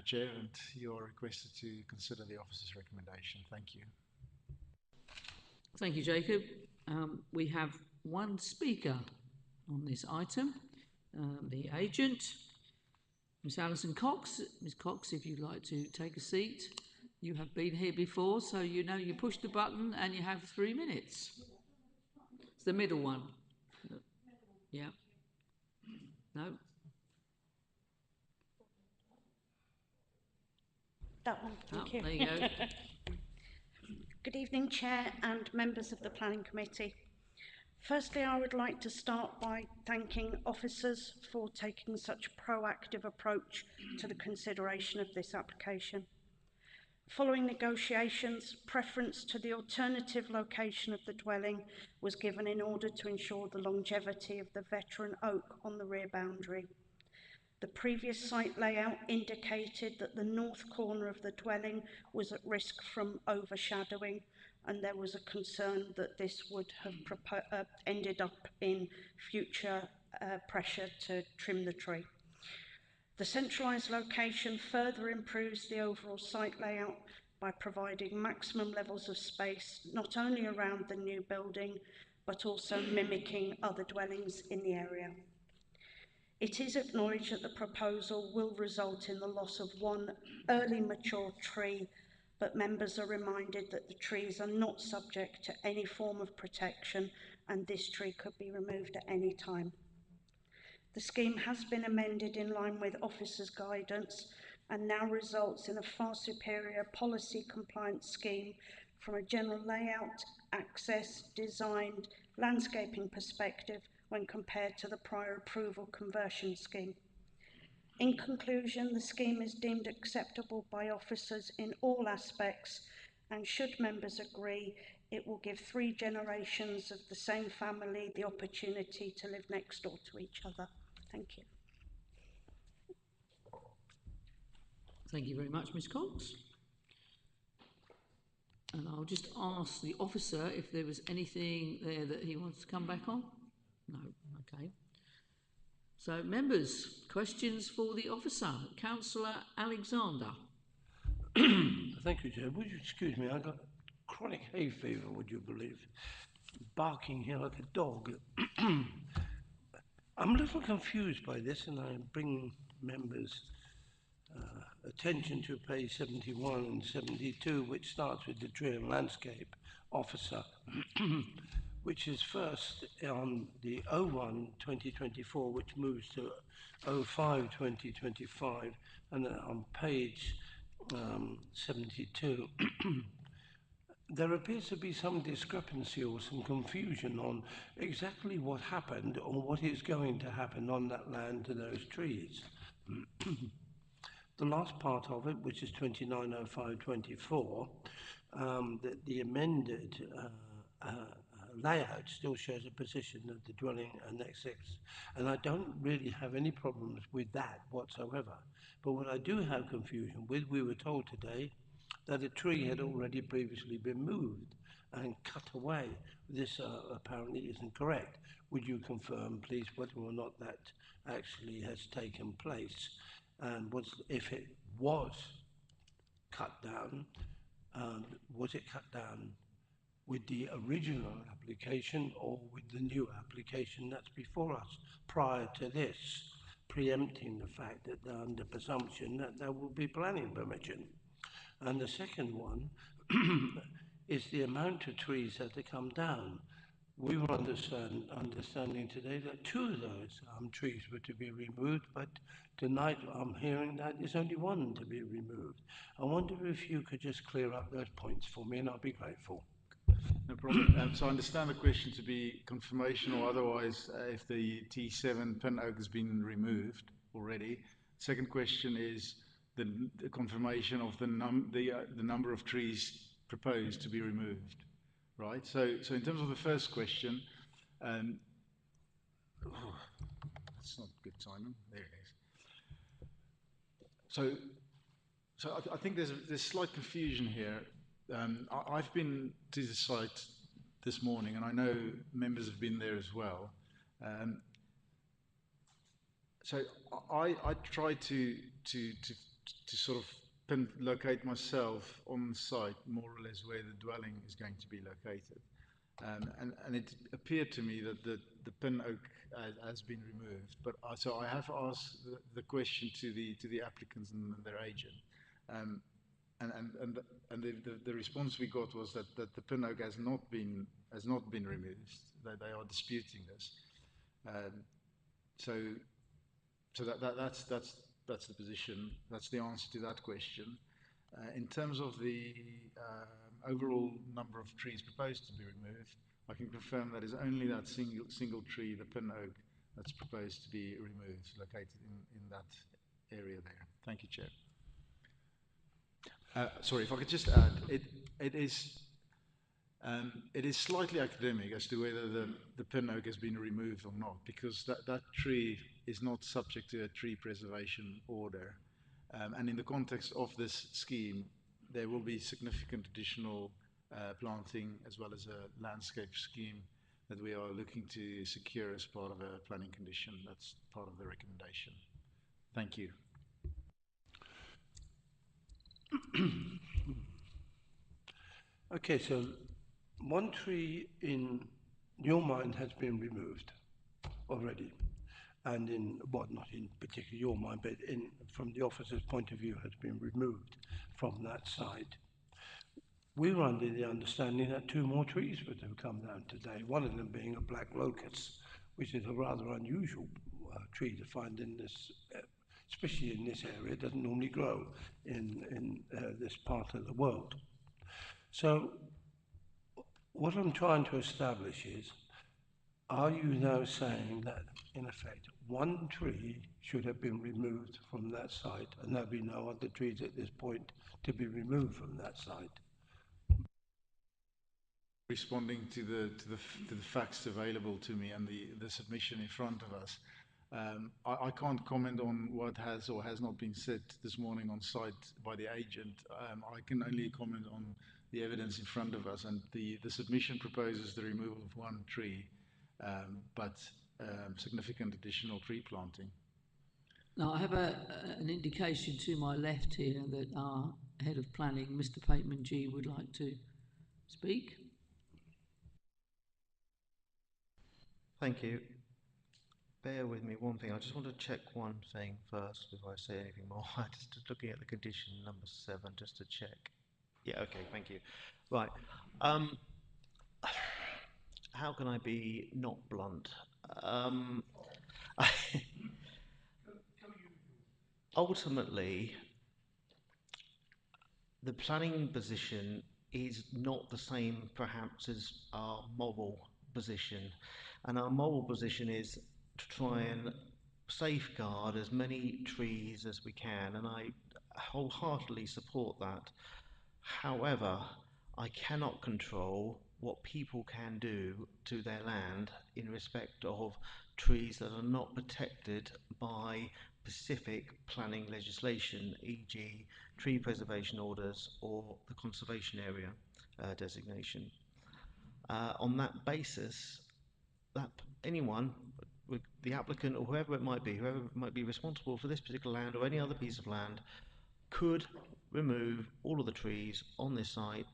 Chair, and you are requested to consider the officer's recommendation. Thank you. Thank you, Jacob. We have one speaker on this item, the agent, Miss Alison Cox. Miss Cox, if you'd like to take a seat. You have been here before, so you know you push the button and you have 3 minutes. It's the middle one. Yeah. No? That one, thank you. There you go. Good evening, Chair and members of the Planning Committee. Firstly, I would like to start by thanking officers for taking such a proactive approach to the consideration of this application. Following negotiations, preference to the alternative location of the dwelling was given in order to ensure the longevity of the veteran oak on the rear boundary. The previous site layout indicated that the north corner of the dwelling was at risk from overshadowing, and there was a concern that this would have ended up in future pressure to trim the tree. The centralised location further improves the overall site layout by providing maximum levels of space not only around the new building but also mimicking other dwellings in the area. It is acknowledged that the proposal will result in the loss of one early mature tree, but members are reminded that the trees are not subject to any form of protection and this tree could be removed at any time. The scheme has been amended in line with officers' guidance and now results in a far superior policy compliance scheme from a general layout, access, design, landscaping perspective when compared to the prior approval conversion scheme. In conclusion, the scheme is deemed acceptable by officers in all aspects, and should members agree, it will give 3 generations of the same family the opportunity to live next door to each other. Thank you. Thank you very much, Miss Cox. And I'll just ask the officer if there was anything there that he wants to come back on. No, okay. So, members, questions for the officer. Councillor Alexander. Thank you, Chair. Would you excuse me? I got chronic hay fever, would you believe? Barking here like a dog. I'm a little confused by this, and I bring members' attention to page 71 and 72, which starts with the tree and landscape officer, which is first on the 01-2024, which moves to 05-2025, and on page 72. There appears to be some discrepancy or some confusion on exactly what happened or what is going to happen on that land to those trees. The last part of it, which is 2905-24, the amended layout still shows a position of the dwelling annexes, and I don't really have any problems with that whatsoever. But what I do have confusion with, we were told today that a tree had already previously been moved and cut away. This apparently isn't correct. Would you confirm, please, whether or not that actually has taken place? And if it was cut down, was it cut down with the original application or with the new application that's before us prior to this, preempting the fact that they're under presumption that there will be planning permission? And the second one is the amount of trees that have come down. We were understanding today that 2 of those trees were to be removed, but tonight I'm hearing that there's only 1 to be removed. I wonder if you could just clear up those points for me, and I'll be grateful. No problem. So I understand the question to be confirmation or otherwise if the T7 pin oak has been removed already. Second question is the confirmation of the number of trees proposed to be removed, right? So in terms of the first question, that's not good timing. There it is. So I think there's slight confusion here. I've been to the site this morning, and I know members have been there as well. So I tried to to sort of locate myself on site, more or less where the dwelling is going to be located. And it appeared to me that the pin oak has been removed, but so I have asked the question to the applicants and their agent, and the response we got was that the pin oak has not been removed. That they are disputing this. So that's the position. That's the answer to that question. In terms of the overall number of trees proposed to be removed, I can confirm that is only that single tree, the pin oak, that's proposed to be removed, located in that area there. Thank you, Chair. Sorry, if I could just add, it is slightly academic as to whether the pin oak has been removed or not, because that tree is not subject to a tree preservation order. And in the context of this scheme, there will be significant additional planting as well as a landscape scheme that we are looking to secure as part of a planning condition. That's part of the recommendation. Thank you. Okay, so one tree in your mind has been removed already, and not in particularly your mind, but from the officer's point of view, has been removed from that site. We were under the understanding that 2 more trees were to come down today, one of them being a black locust, which is a rather unusual tree to find in this, especially in this area. It doesn't normally grow in this part of the world. So what I'm trying to establish is, are you now saying that, in effect, 1 tree should have been removed from that site and there'll be no other trees at this point to be removed from that site? Responding to the facts available to me and the submission in front of us, I can't comment on what has or has not been said this morning on site by the agent. I can only comment on the evidence in front of us, and the submission proposes the removal of 1 tree, but significant additional tree planting. Now, I have an indication to my left here that our Head of Planning, Mr. Pateman G, would like to speak. Thank you. Bear with me one thing. I just want to check one thing first before I say anything more. Just looking at the condition number 7, just to check. Yeah, okay, thank you. Right. How can I be not blunt? Ultimately, the planning position is not the same, perhaps, as our moral position. And our moral position is to try and safeguard as many trees as we can, and I wholeheartedly support that. However, I cannot control what people can do to their land in respect of trees that are not protected by specific planning legislation, e.g. tree preservation orders or the conservation area designation. On that basis, that anyone, the applicant or whoever it might be responsible for this particular land or any other piece of land, could remove all of the trees on this site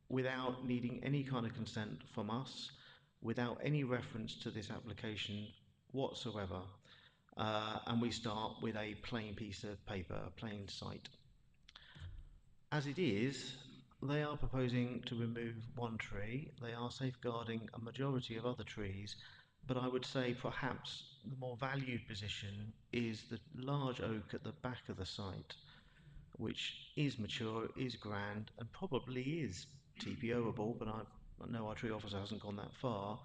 without needing any kind of consent from us, without any reference to this application whatsoever. And we start with a plain piece of paper, a plain site. As it is, they are proposing to remove 1 tree. They are safeguarding a majority of other trees, but I would say perhaps the more valued position is the large oak at the back of the site, which is mature, is grand, and probably is TPO-able, but I know our tree officer hasn't gone that far,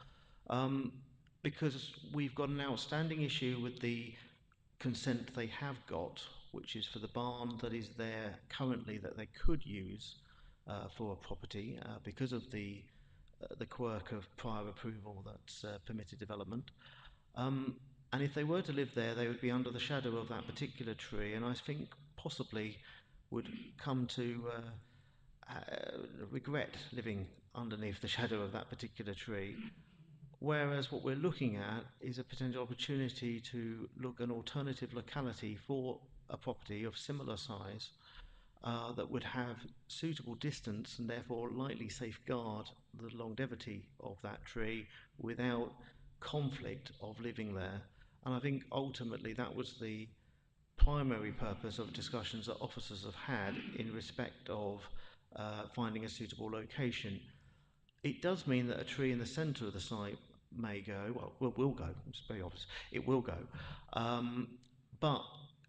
because we've got an outstanding issue with the consent they have got, which is for the barn that is there currently that they could use for a property because of the quirk of prior approval that's permitted development. And if they were to live there, they would be under the shadow of that particular tree, and I think possibly would come to regret living underneath the shadow of that particular tree. Whereas what we're looking at is a potential opportunity to look at an alternative locality for a property of similar size that would have suitable distance and therefore likely safeguard the longevity of that tree without conflict of living there. And I think ultimately that was the primary purpose of discussions that officers have had in respect of finding a suitable location. It does mean that a tree in the centre of the site may go, well, will go, it's very obvious, it will go. But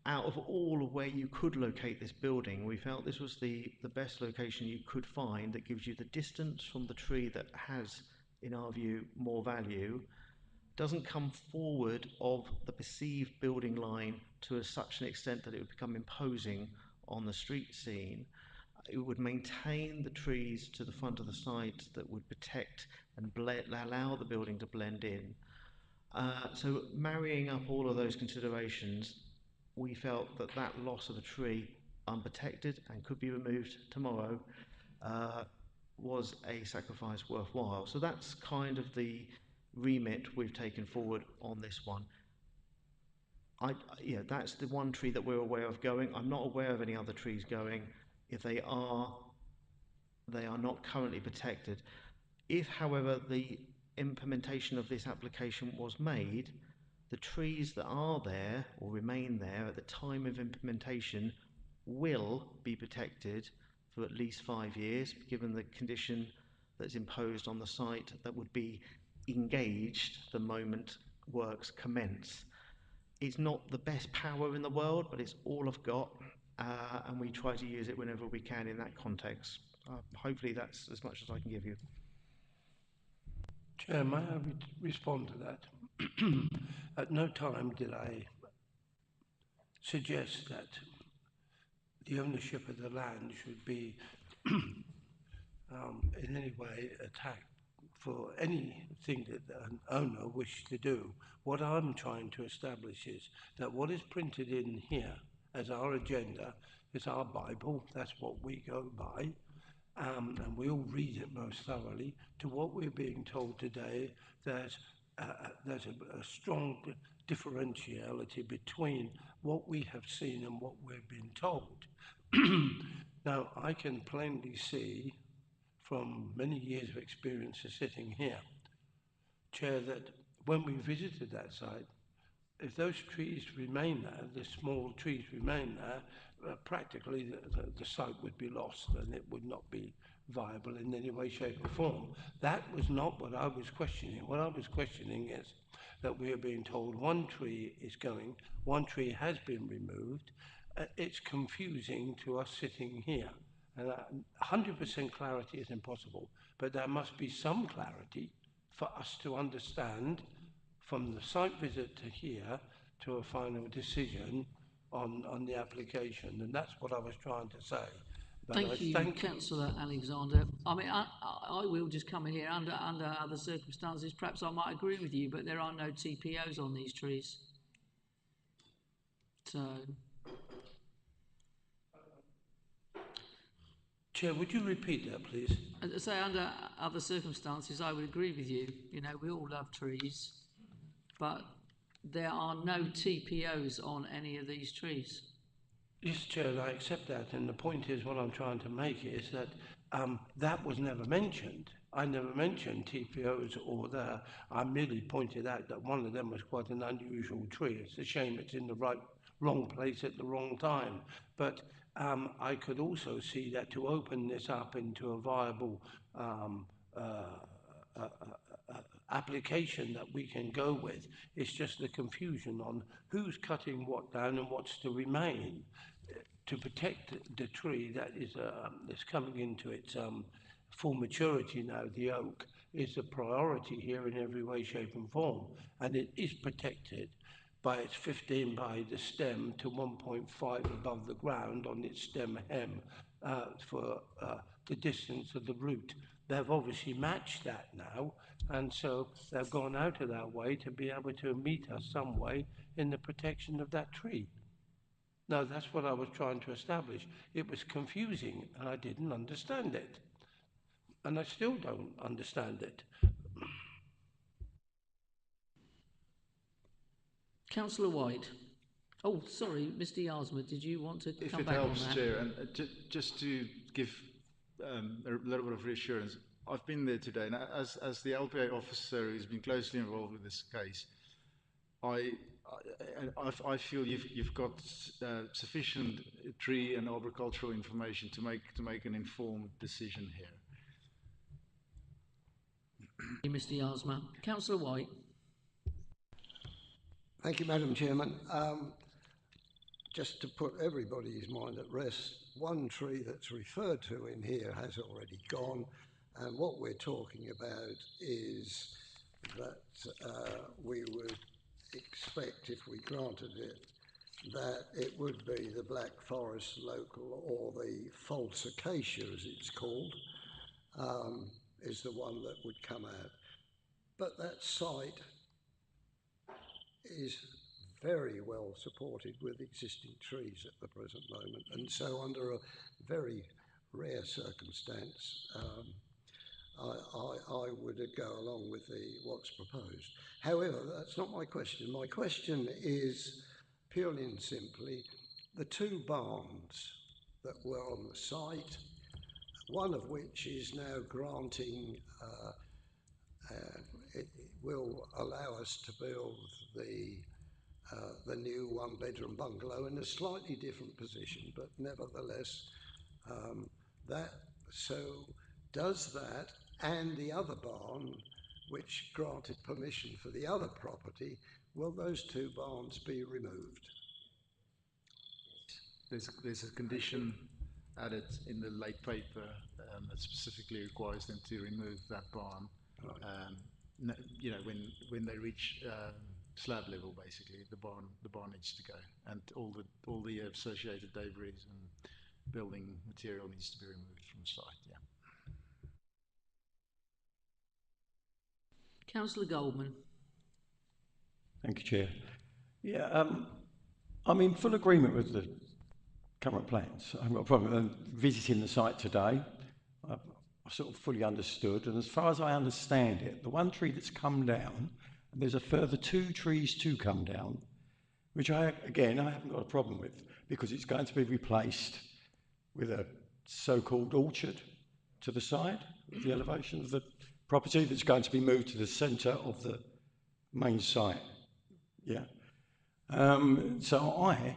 out of all of where you could locate this building, we felt this was the best location you could find that gives you the distance from the tree that has, in our view, more value, doesn't come forward of the perceived building line to such an extent that it would become imposing on the street scene. It would maintain the trees to the front of the site that would protect and allow the building to blend in. So marrying up all of those considerations, we felt that that loss of a tree unprotected and could be removed tomorrow was a sacrifice worthwhile. So that's kind of the remit we've taken forward on this one. That's the one tree that we're aware of going. I'm not aware of any other trees going. If they are not currently protected. If, however, the implementation of this application was made, the trees that are there or remain there at the time of implementation will be protected for at least 5 years, given the condition that's imposed on the site that would be engaged the moment works commence. It's not the best power in the world, but it's all I've got, and we try to use it whenever we can in that context. Hopefully that's as much as I can give you. Chair, may I respond to that? At no time did I suggest that the ownership of the land should be in any way attacked for anything that an owner wished to do. What I'm trying to establish is that what is printed in here as our agenda is our Bible. That's what we go by. And we all read it most thoroughly. To what we're being told today, there's a strong differentiality between what we have seen and what we've been told. Now, I can plainly see from many years of experience of sitting here, Chair, that when we visited that site, if those trees remain there, the small trees remain there, practically the site would be lost and it would not be viable in any way, shape or form. That was not what I was questioning. What I was questioning is that we are being told one tree is going, one tree has been removed. It's confusing to us sitting here. And 100% clarity is impossible, but there must be some clarity for us to understand from the site visit to here to a final decision on the application. And that's what I was trying to say. But Thank you, Councillor Alexander. I mean, I will just come in here under other circumstances. Perhaps I might agree with you, but there are no TPOs on these trees. So... Chair, would you repeat that, please? As I say, under other circumstances, I would agree with you. You know, we all love trees, but there are no TPOs on any of these trees. Yes, Chair, I accept that. And the point is, what I'm trying to make is that that was never mentioned. I never mentioned TPOs or there. I merely pointed out that one of them was quite an unusual tree. It's a shame it's in the wrong place at the wrong time. But I could also see that to open this up into a viable application that we can go with, it's just the confusion on who's cutting what down and what's to remain. To protect the tree that is coming into its full maturity now, the oak, is a priority here in every way, shape and form. And it is protected by its 15 by the stem to 1.5 above the ground on its stem hem for the distance of the root. They've obviously matched that now, and so they've gone out of their way to be able to meet us some way in the protection of that tree. No, that's what I was trying to establish. It was confusing and I didn't understand it. And I still don't understand it. Councillor White. Oh, sorry, Mr. Yasma, did you want to If come it back helps, on that? Chair, and just to give a little bit of reassurance, I've been there today, and as the LPA officer who's been closely involved with this case, I feel you've got sufficient tree and arboricultural information to make an informed decision here. Mr. Yasma. Councillor White. Thank you, Madam Chairman. Just to put everybody's mind at rest, one tree that's referred to in here has already gone, and what we're talking about is that we would expect, if we granted it, that it would be the Black Forest local, or the false acacia as it's called, is the one that would come out. But that site is very well supported with existing trees at the present moment, and so under a very rare circumstance, I would go along with what's proposed. However, that's not my question. My question is purely and simply the two barns that were on the site, one of which is now granting, it will allow us to build the new one-bedroom bungalow in a slightly different position, but nevertheless, does that and the other barn, which granted permission for the other property, will those two barns be removed? There's a condition added in the late paper that specifically requires them to remove that barn. Right. You know, when they reach slab level, basically, the barn needs to go, and all the associated debris and building material needs to be removed from site. Yeah. Councillor Goldman. Thank you, Chair. Yeah, I'm in full agreement with the current plans. I haven't got a problem visiting the site today. I sort of fully understood, and as far as I understand it, the one tree that's come down, and there's a further two trees to come down, which I haven't got a problem with, because it's going to be replaced with a so-called orchard to the side of the elevation of the property that's going to be moved to the centre of the main site. Yeah. So I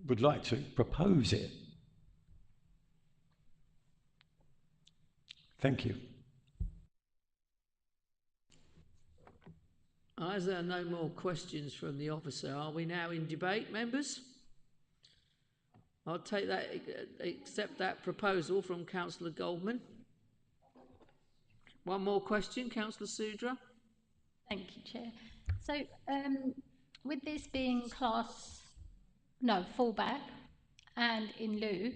would like to propose it. Thank you. As there are no more questions from the officer, are we now in debate, members? I'll take that, accept that proposal from Councillor Goldman. One more question, Councillor Sudra. Thank you, Chair. So, with this being fallback and in lieu,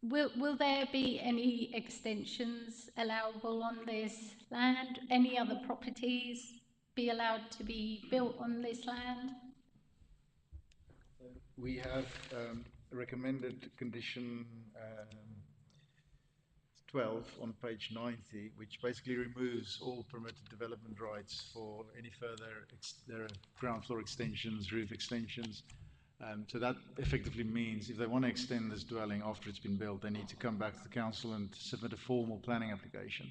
will there be any extensions allowable on this land? Any other properties be allowed to be built on this land? We have recommended condition 12 on page 90, which basically removes all permitted development rights for any further ground floor extensions, roof extensions. So that effectively means if they want to extend this dwelling after it's been built, they need to come back to the council and submit a formal planning application.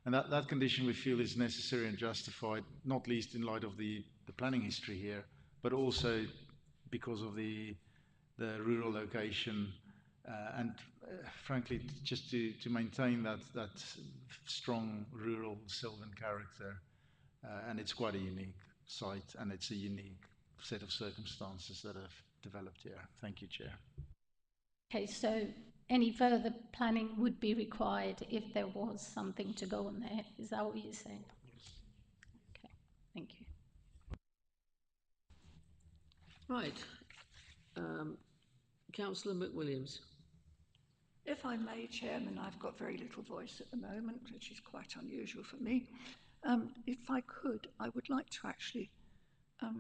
And that condition we feel is necessary and justified, not least in light of the planning history here, but also because of the rural location and frankly, just to maintain that strong rural sylvan character. And it's quite a unique site, and it's a unique set of circumstances that have developed here. Thank you, Chair. Okay, so any further planning would be required if there was something to go on there. Is that what you're saying? Yes. Okay, thank you. Right. Councillor McWilliams. If I may, Chairman, I've got very little voice at the moment, which is quite unusual for me. If I could, I would like to actually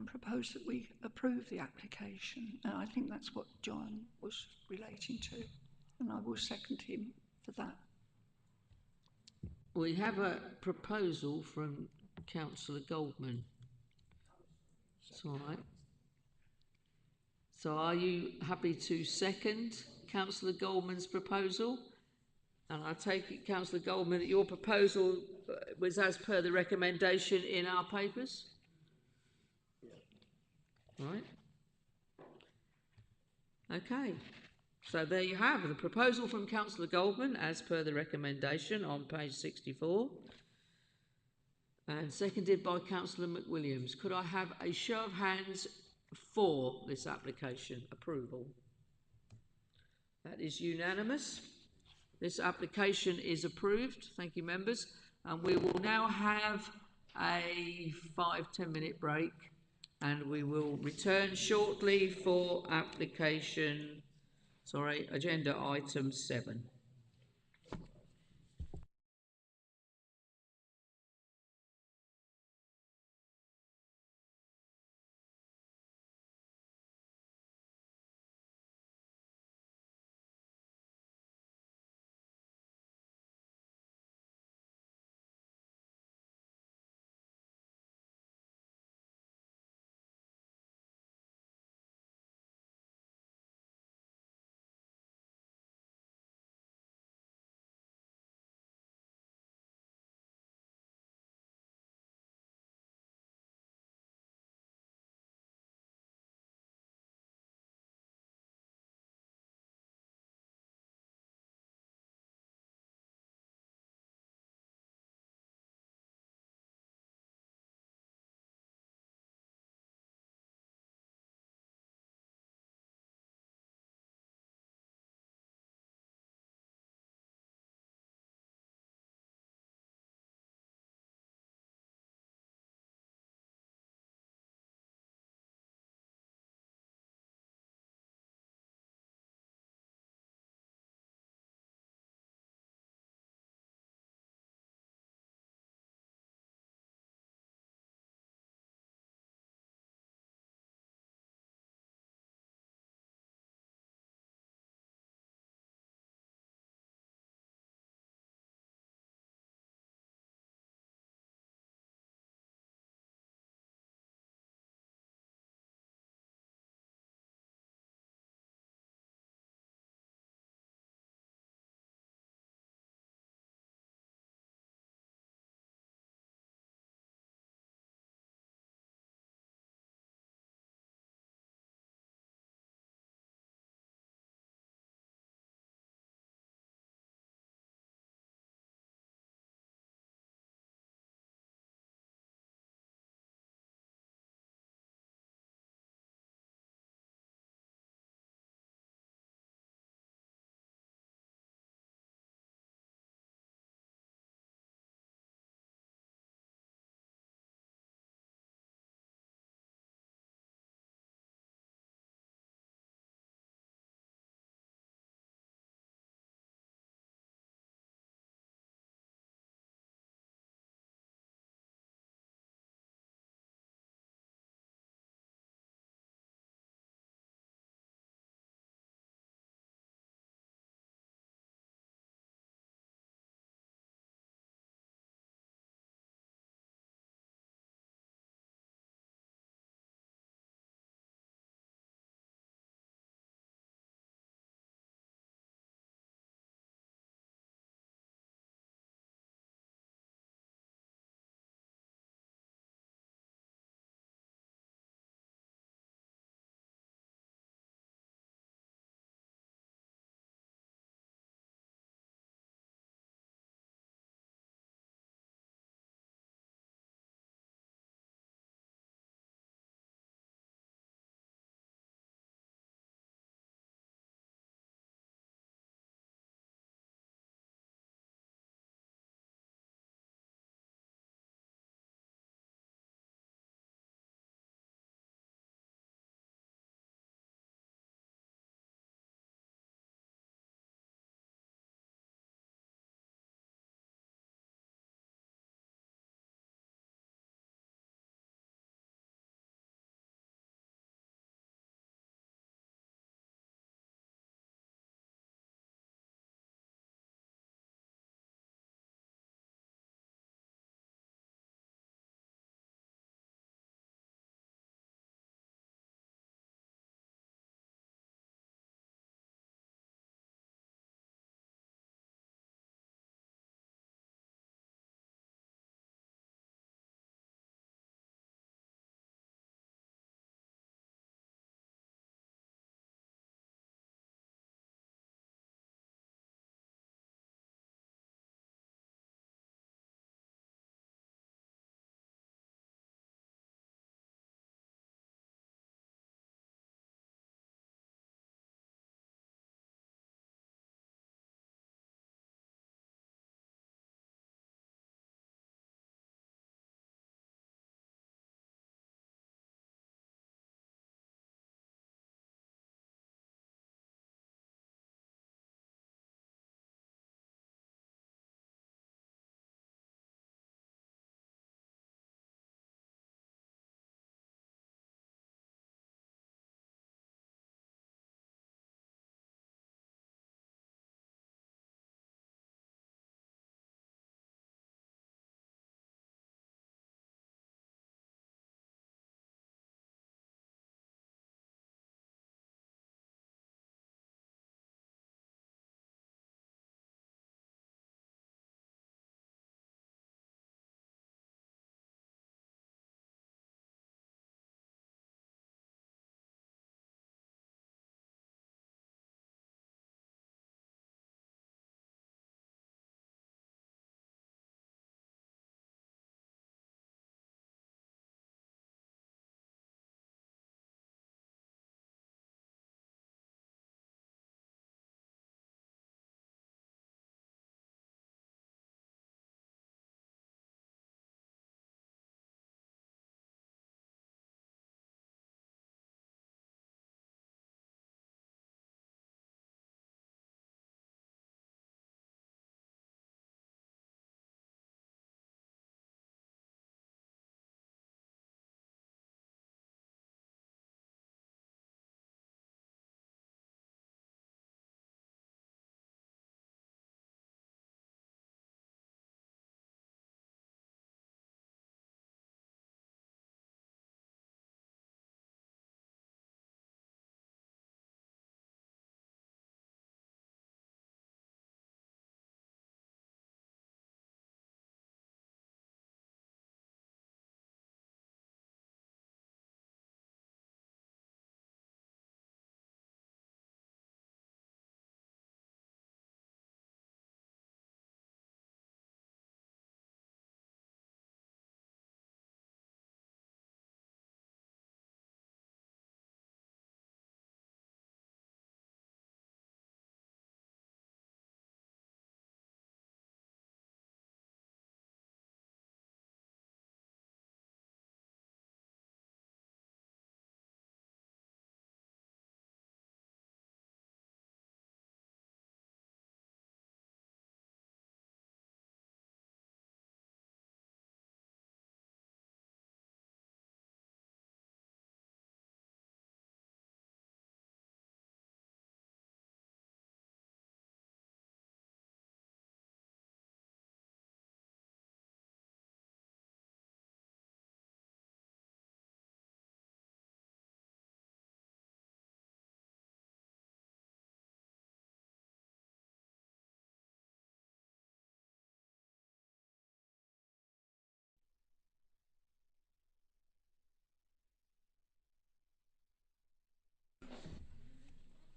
propose that we approve the application. And I think that's what John was relating to, and I will second him for that. We have a proposal from Councillor Goldman. That's all right. So are you happy to second Councillor Goldman's proposal? And I take it, Councillor Goldman, that your proposal was as per the recommendation in our papers? Right. Okay. So there you have the proposal from Councillor Goldman as per the recommendation on page 64 and seconded by Councillor McWilliams. Could I have a show of hands for this application approval? That is unanimous. This application is approved. Thank you, members. And we will now have a 5-10 minute break and we will return shortly for agenda item 7.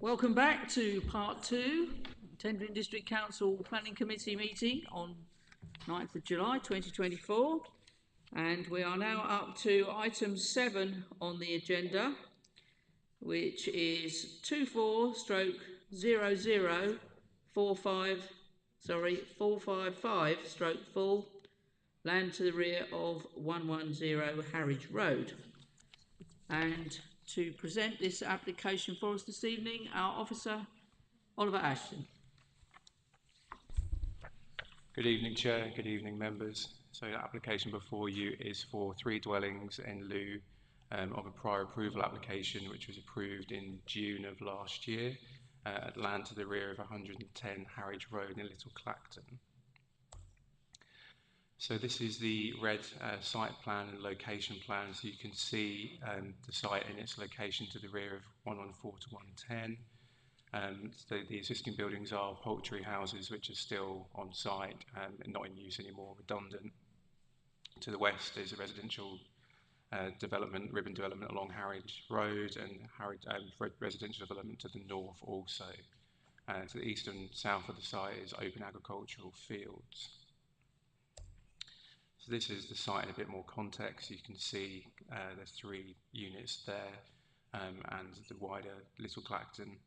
Welcome back to part 2, Tendring District Council Planning Committee meeting on 9th of July 2024. And we are now up to item 7 on the agenda, which is 455/full, land to the rear of 110 Harwich Road. And to present this application for us this evening, our officer, Oliver Ashton. Good evening, Chair. Good evening, members. So the application before you is for 3 dwellings in lieu of a prior approval application which was approved in June of last year at land to the rear of 110 Harwich Road in Little Clacton. So this is the red site plan and location plan, so you can see the site in its location to the rear of 114 to 110. So the existing buildings are poultry houses which are still on site and not in use anymore, redundant. To the west is a residential development, ribbon development along Harwich Road, and residential development to the north also. To the east and south of the site is open agricultural fields. So this is the site in a bit more context. You can see there's 3 units there and the wider Little Clacton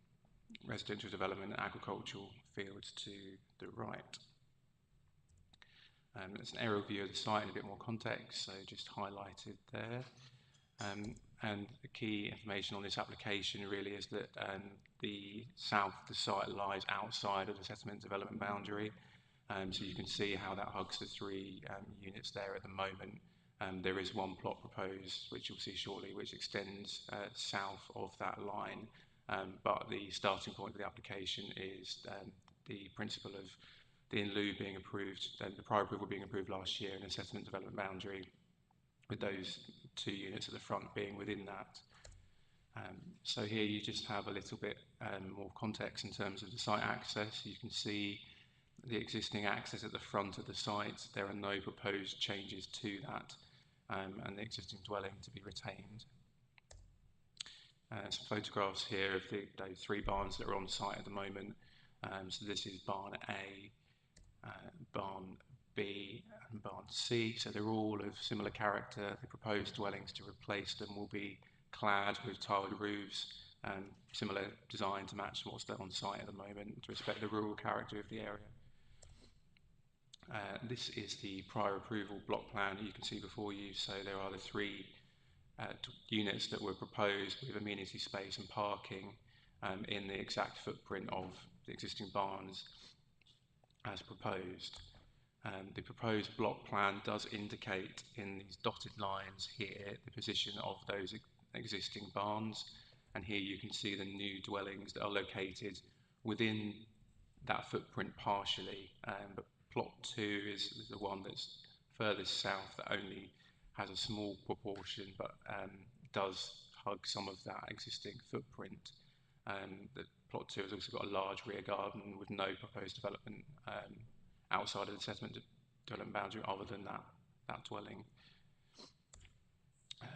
residential development and agricultural fields to the right. It's an aerial view of the site in a bit more context, so just highlighted there. And the key information on this application really is that the south of the site lies outside of the settlement development boundary. So you can see how that hugs the 3 units there at the moment. There is one plot proposed, which you'll see shortly, which extends south of that line. But the starting point of the application is the principle of the in lieu being approved, the prior approval being approved last year, and the settlement development boundary, with those 2 units at the front being within that. So here you just have a little bit more context in terms of the site access. You can see the existing access at the front of the site. There are no proposed changes to that, and the existing dwelling to be retained. Some photographs here of those 3 barns that are on site at the moment. So this is barn A, barn B and barn C. So they're all of similar character. The proposed dwellings to replace them will be clad with tiled roofs, similar design to match what's there on site at the moment to respect the rural character of the area. This is the prior approval block plan that you can see before you. So there are the 3 units that were proposed with amenity space and parking in the exact footprint of the existing barns as proposed. The proposed block plan does indicate in these dotted lines here the position of those existing barns, and here you can see the new dwellings that are located within that footprint partially, but plot 2 is the one that's furthest south that only has a small proportion but does hug some of that existing footprint. The plot 2 has also got a large rear garden with no proposed development outside of the settlement development boundary other than that dwelling.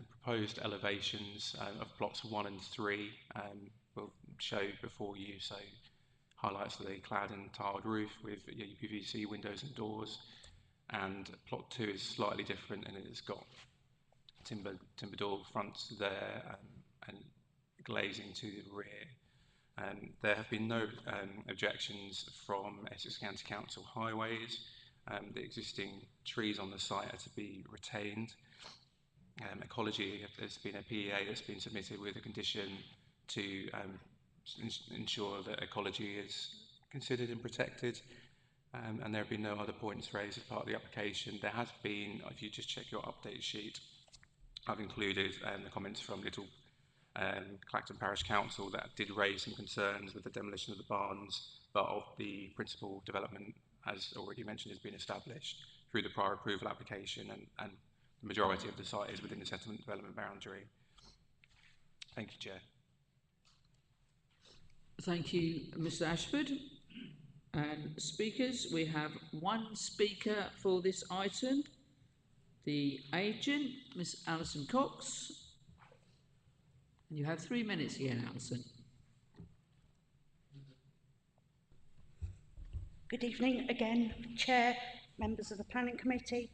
Proposed elevations of plots 1 and 3 will show before you, so highlights the clad and tiled roof with UPVC windows and doors, and plot 2 is slightly different, and it's got timber door fronts there and glazing to the rear. There have been no objections from Essex County Council Highways. The existing trees on the site are to be retained. Ecology, there's been a PEA that's been submitted with a condition to ensure that ecology is considered and protected, and there have been no other points raised as part of the application. There has been, if you just check your update sheet, I've included the comments from Little Clacton Parish Council that did raise some concerns with the demolition of the barns, but of the principal development, as already mentioned, has been established through the prior approval application, and the majority of the site is within the settlement development boundary. Thank you, Chair. Thank you, Mr. Ashford. And speakers, we have 1 speaker for this item, the agent, Miss Alison Cox. And you have 3 minutes again, Alison. Good evening again, Chair, members of the Planning Committee.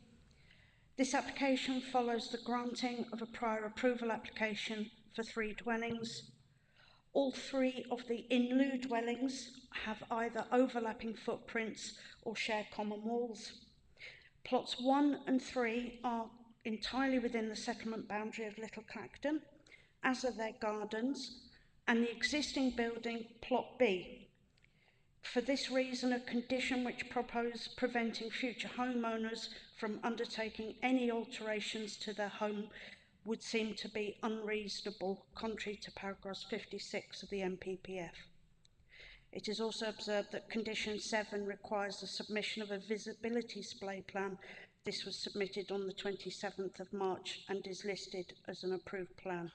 This application follows the granting of a prior approval application for 3 dwellings. All 3 of the in-lieu dwellings have either overlapping footprints or share common walls. Plots 1 and 3 are entirely within the settlement boundary of Little Clacton, as are their gardens, and the existing building, Plot B. For this reason, a condition which proposed preventing future homeowners from undertaking any alterations to their home would seem to be unreasonable, contrary to paragraph 56 of the NPPF. It is also observed that condition 7 requires the submission of a visibility display plan. This was submitted on the 27th of March and is listed as an approved plan.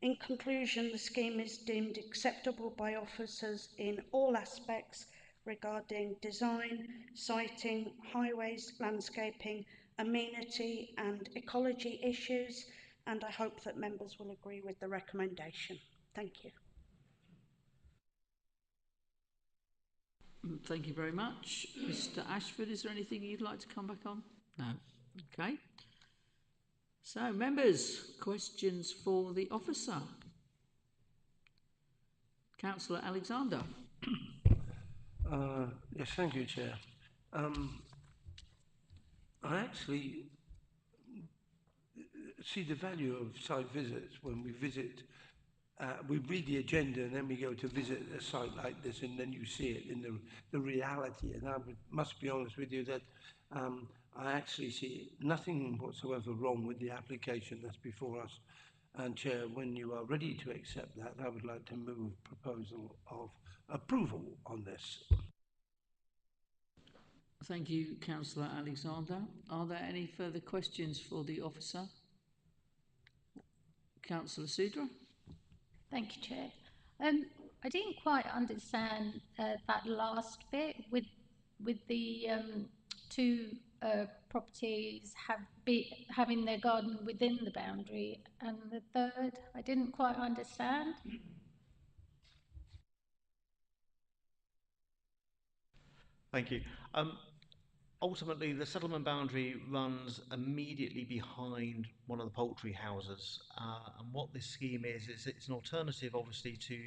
In conclusion, the scheme is deemed acceptable by officers in all aspects regarding design, siting, highways, landscaping, amenity and ecology issues, and I hope that members will agree with the recommendation. Thank you. Thank you very much. Mr. Ashford, is there anything you'd like to come back on? No. Okay. So, members, questions for the officer? Councillor Alexander. Yes, thank you, Chair. I actually see the value of site visits when we visit. We read the agenda and then we go to visit a site like this, and then you see it in the reality. And I must be honest with you that I actually see nothing whatsoever wrong with the application that's before us. And Chair, when you are ready to accept that, I would like to move proposal of approval on this. Thank you, Councillor Alexander. Are there any further questions for the officer? Councillor Sudra. Thank you, Chair. I didn't quite understand that last bit with the 2 properties having their garden within the boundary, and the third, I didn't quite understand. Thank you. Ultimately, the settlement boundary runs immediately behind one of the poultry houses. And what this scheme is it's an alternative, obviously, to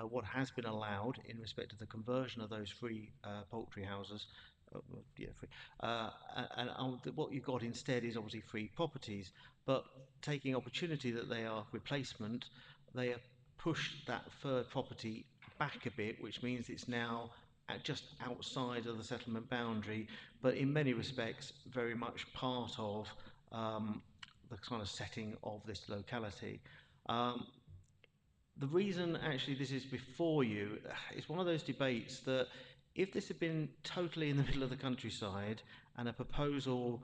what has been allowed in respect of the conversion of those 3 poultry houses. What you've got instead is obviously 3 properties, but taking opportunity that they are replacement, they have pushed that 3rd property back a bit, which means it's now just outside of the settlement boundary, but in many respects very much part of the kind of setting of this locality. The reason actually this is before you is one of those debates that if this had been totally in the middle of the countryside and a proposal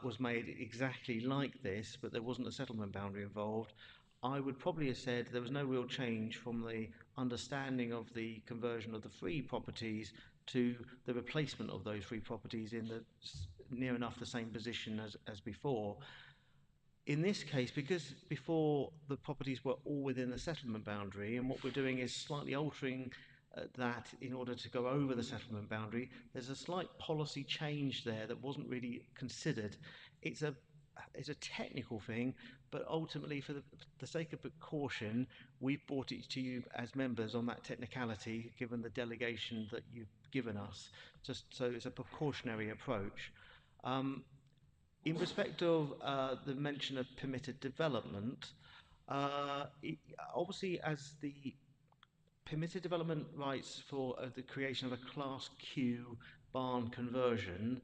was made exactly like this, but there wasn't a settlement boundary involved, I would probably have said there was no real change from the understanding of the conversion of the 3 properties to the replacement of those 3 properties in the near enough the same position as before. In this case, because before the properties were all within the settlement boundary, and what we're doing is slightly altering that in order to go over the settlement boundary, there's a slight policy change there that wasn't really considered. It's a technical thing, but ultimately for the sake of precaution, we've brought it to you as members on that technicality, given the delegation that you've given us, just so it's a precautionary approach. In respect of the mention of permitted development, obviously as the permitted development rights for the creation of a Class Q barn conversion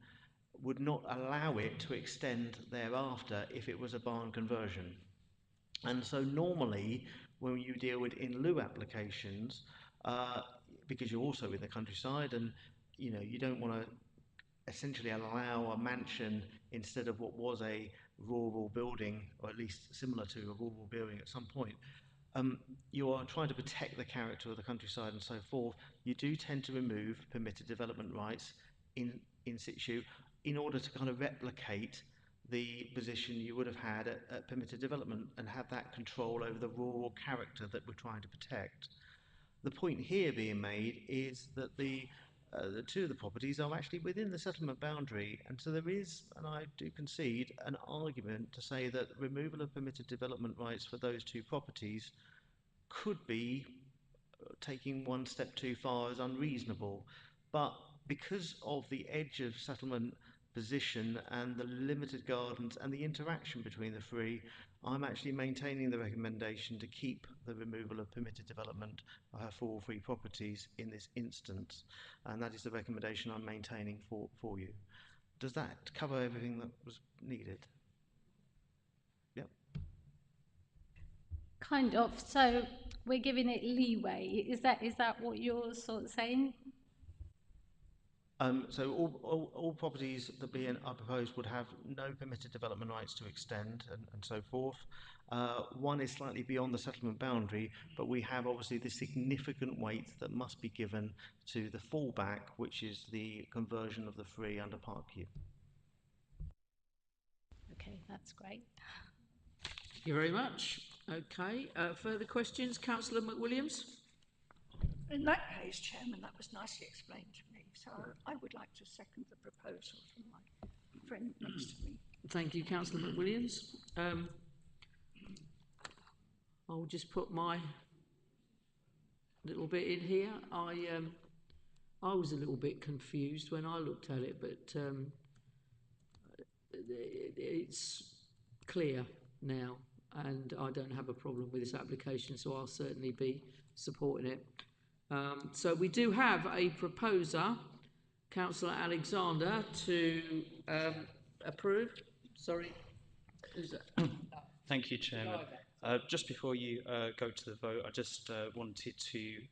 would not allow it to extend thereafter if it was a barn conversion. And so normally when you deal with in lieu applications, because you're also in the countryside and you don't want to essentially allow a mansion instead of what was a rural building, or at least similar to a rural building at some point, you are trying to protect the character of the countryside and so forth. You do tend to remove permitted development rights in situ in order to kind of replicate the position you would have had at permitted development and have that control over the rural character that we're trying to protect. The point here being made is that the the two of the properties are actually within the settlement boundary, and so there is, and I do concede, an argument to say that removal of permitted development rights for those two properties could be taking one step too far as unreasonable. But because of the edge of settlement position and the limited gardens and the interaction between the three, I'm actually maintaining the recommendation to keep the removal of permitted development for all three properties in this instance, and that is the recommendation I'm maintaining for you. Does that cover everything that was needed? Yep. Kind of. So we're giving it leeway. Is that what you're sort of saying? So all properties that are proposed would have no permitted development rights to extend and so forth. One is slightly beyond the settlement boundary, but we have obviously the significant weight that must be given to the fallback, which is the conversion of the three under Park Q. Okay, that's great. Thank you very much. Okay, further questions? Councillor McWilliams? In that case, Chairman, that was nicely explained to me. So I would like to second the proposal from my friend next to me. Thank you, Councillor McWilliams. I'll just put my little bit in here. I was a little bit confused when I looked at it, but it's clear now, and I don't have a problem with this application, so I'll certainly be supporting it. So we do have a proposer, Councillor Alexander, to approve. Sorry, who's that? Thank you, Chairman. Just before you go to the vote, I just wanted to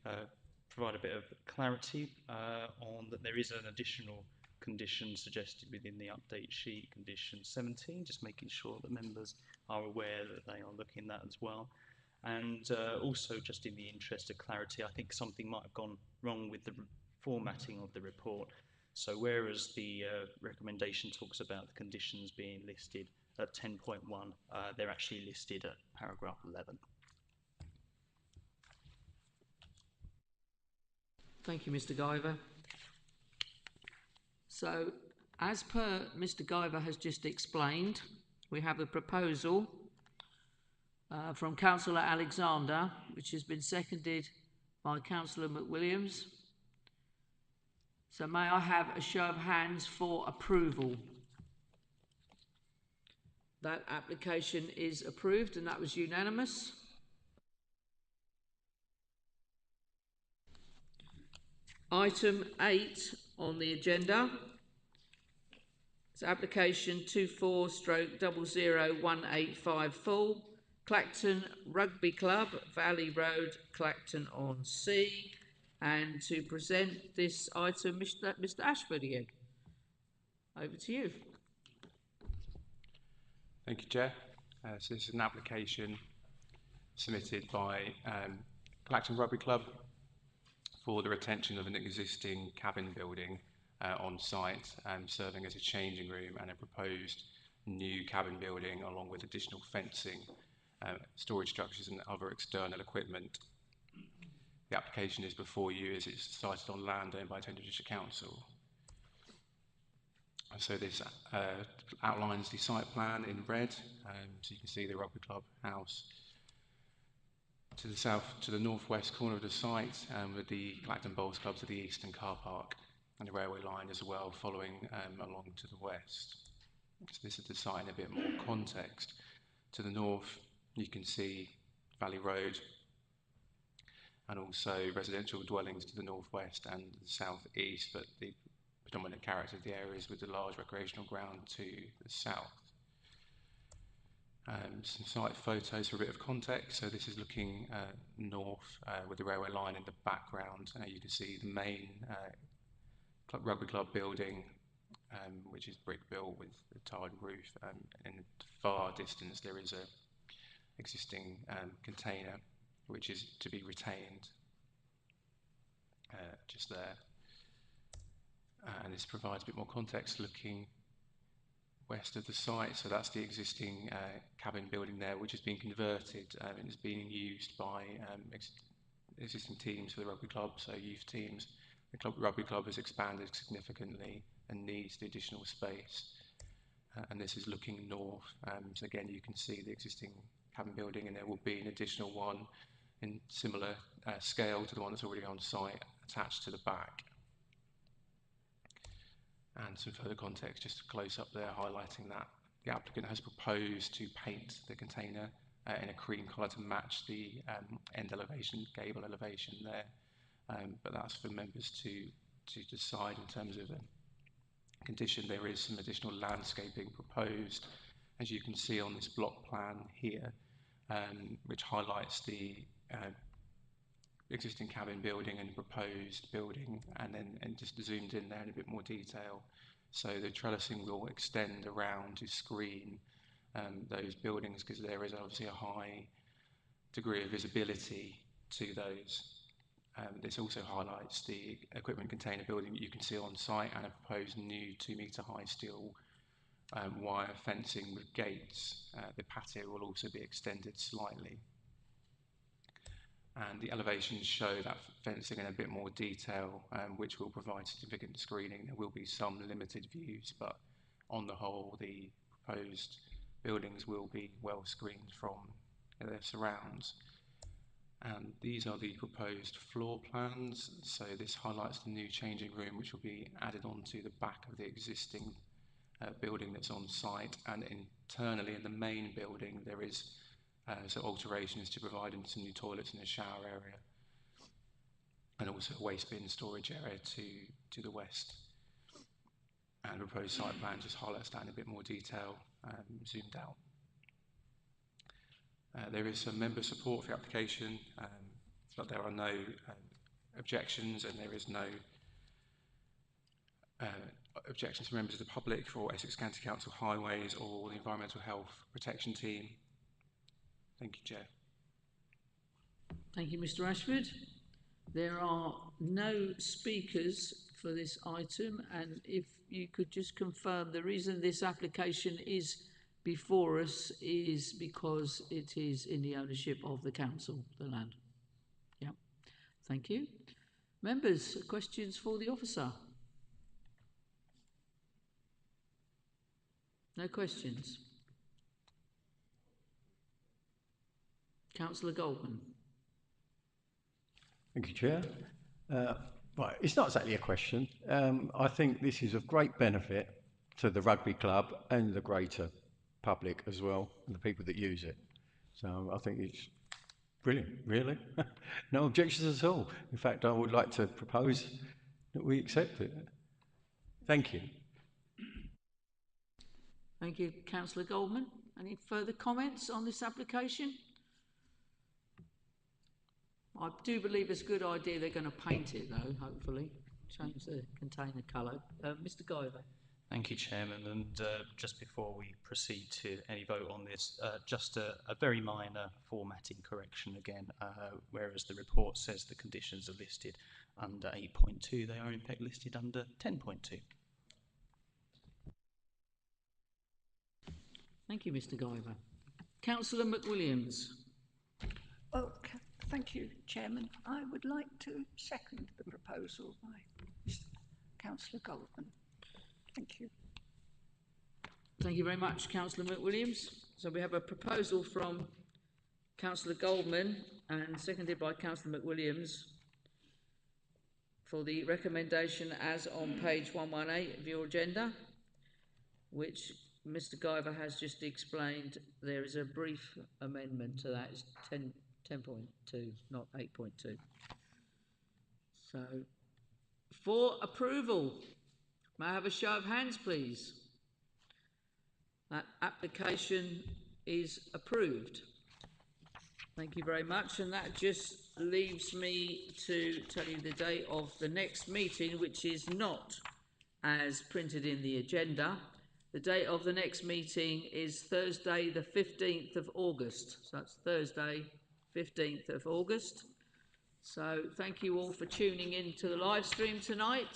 provide a bit of clarity on that there is an additional condition suggested within the update sheet, condition 17, just making sure that members are aware that they are looking at that as well. And also, just in the interest of clarity, I think something might have gone wrong with the formatting of the report. So whereas the recommendation talks about the conditions being listed at 10.1, they're actually listed at paragraph 11. Thank you, Mr. Guyver. So, as per Mr. Guyver has just explained, we have a proposal from Councillor Alexander, which has been seconded by Councillor McWilliams. So may I have a show of hands for approval? That application is approved, and that was unanimous. Item 8 on the agenda is application 24/001854, Clacton Rugby Club, Valley Road, Clacton-on-Sea. And to present this item, Mr. Ashford again. Over to you. Thank you, Chair. So this is an application submitted by Clacton Rugby Club for the retention of an existing cabin building on site, serving as a changing room and a proposed new cabin building along with additional fencing, storage structures and other external equipment. The application is before you as it's sited on land owned by Thames District Council. So this outlines the site plan in red, so you can see the rugby club house to the south, to the northwest corner of the site, with the Clacton Bowls Club to the east and car park, and the railway line as well following along to the west. So this is the site in a bit more context. To the north you can see Valley Road, and also residential dwellings to the northwest and the southeast, but the predominant character of the area is with the large recreational ground to the south. Some site photos for a bit of context. So this is looking north with the railway line in the background. You can see the main rugby club building, which is brick built with a tiled roof. In the far distance there is a existing container which is to be retained just there. And this provides a bit more context looking west of the site. So that's the existing cabin building there, which has been converted and is being used by existing teams for the rugby club, so youth teams, the rugby club has expanded significantly and needs the additional space. And this is looking north. So again, you can see the existing cabin building, and there will be an additional one in similar scale to the one that's already on site attached to the back. And some further context, just a close up there highlighting that the applicant has proposed to paint the container in a cream colour to match the end elevation, gable elevation there. But that's for members to decide in terms of condition. There is some additional landscaping proposed, as you can see on this block plan here, which highlights the existing cabin building and proposed building, and just zoomed in there in a bit more detail. So the trellising will extend around to screen those buildings, because there is obviously a high degree of visibility to those. This also highlights the equipment container building that you can see on site, and a proposed new 2-metre high steel wire fencing with gates. The patio will also be extended slightly. And the elevations show that fencing in a bit more detail, which will provide significant screening. There will be some limited views, but on the whole, the proposed buildings will be well screened from their surrounds. And these are the proposed floor plans. So this highlights the new changing room, which will be added onto the back of the existing building that's on site. And internally in the main building, there is some alterations to provide some new toilets and a shower area, and also a waste bin storage area to the west. And the proposed site plan just highlights that in a bit more detail, zoomed out. There is some member support for the application, but there are no objections, and there is no objections from members of the public for Essex County Council Highways or the Environmental Health Protection Team. Thank you, Chair. Thank you, Mr. Ashford. There are no speakers for this item, and if you could just confirm, the reason this application is before us is because it is in the ownership of the council, the land. Yeah, thank you. Members, questions for the officer? No questions. Councillor Goldman. Thank you, Chair. Right, it's not exactly a question. I think this is of great benefit to the rugby club and the greater public as well, and the people that use it. So I think it's brilliant, really. No objections at all. In fact, I would like to propose that we accept it. Thank you. Thank you, Councillor Goldman. Any further comments on this application? I do believe it's a good idea they're going to paint it, though, hopefully. Change the container colour. Mr. Guyver. Thank you, Chairman. And just before we proceed to any vote on this, just a very minor formatting correction again. Whereas the report says the conditions are listed under 8.2, they are in fact listed under 10.2. Thank you, Mr. Guyver. Councillor McWilliams. Oh, thank you, Chairman. I would like to second the proposal by Councillor Goldman. Thank you. Thank you very much, Councillor McWilliams. So we have a proposal from Councillor Goldman and seconded by Councillor McWilliams for the recommendation as on page 118 of your agenda, which Mr. Guyver has just explained. There is a brief amendment to that. It's 10.2, not 8.2. So, for approval, may I have a show of hands, please? That application is approved. Thank you very much, and that just leaves me to tell you the date of the next meeting, which is not as printed in the agenda. The date of the next meeting is Thursday the 15th of August. So that's Thursday 15th of August. So thank you all for tuning in to the live stream tonight.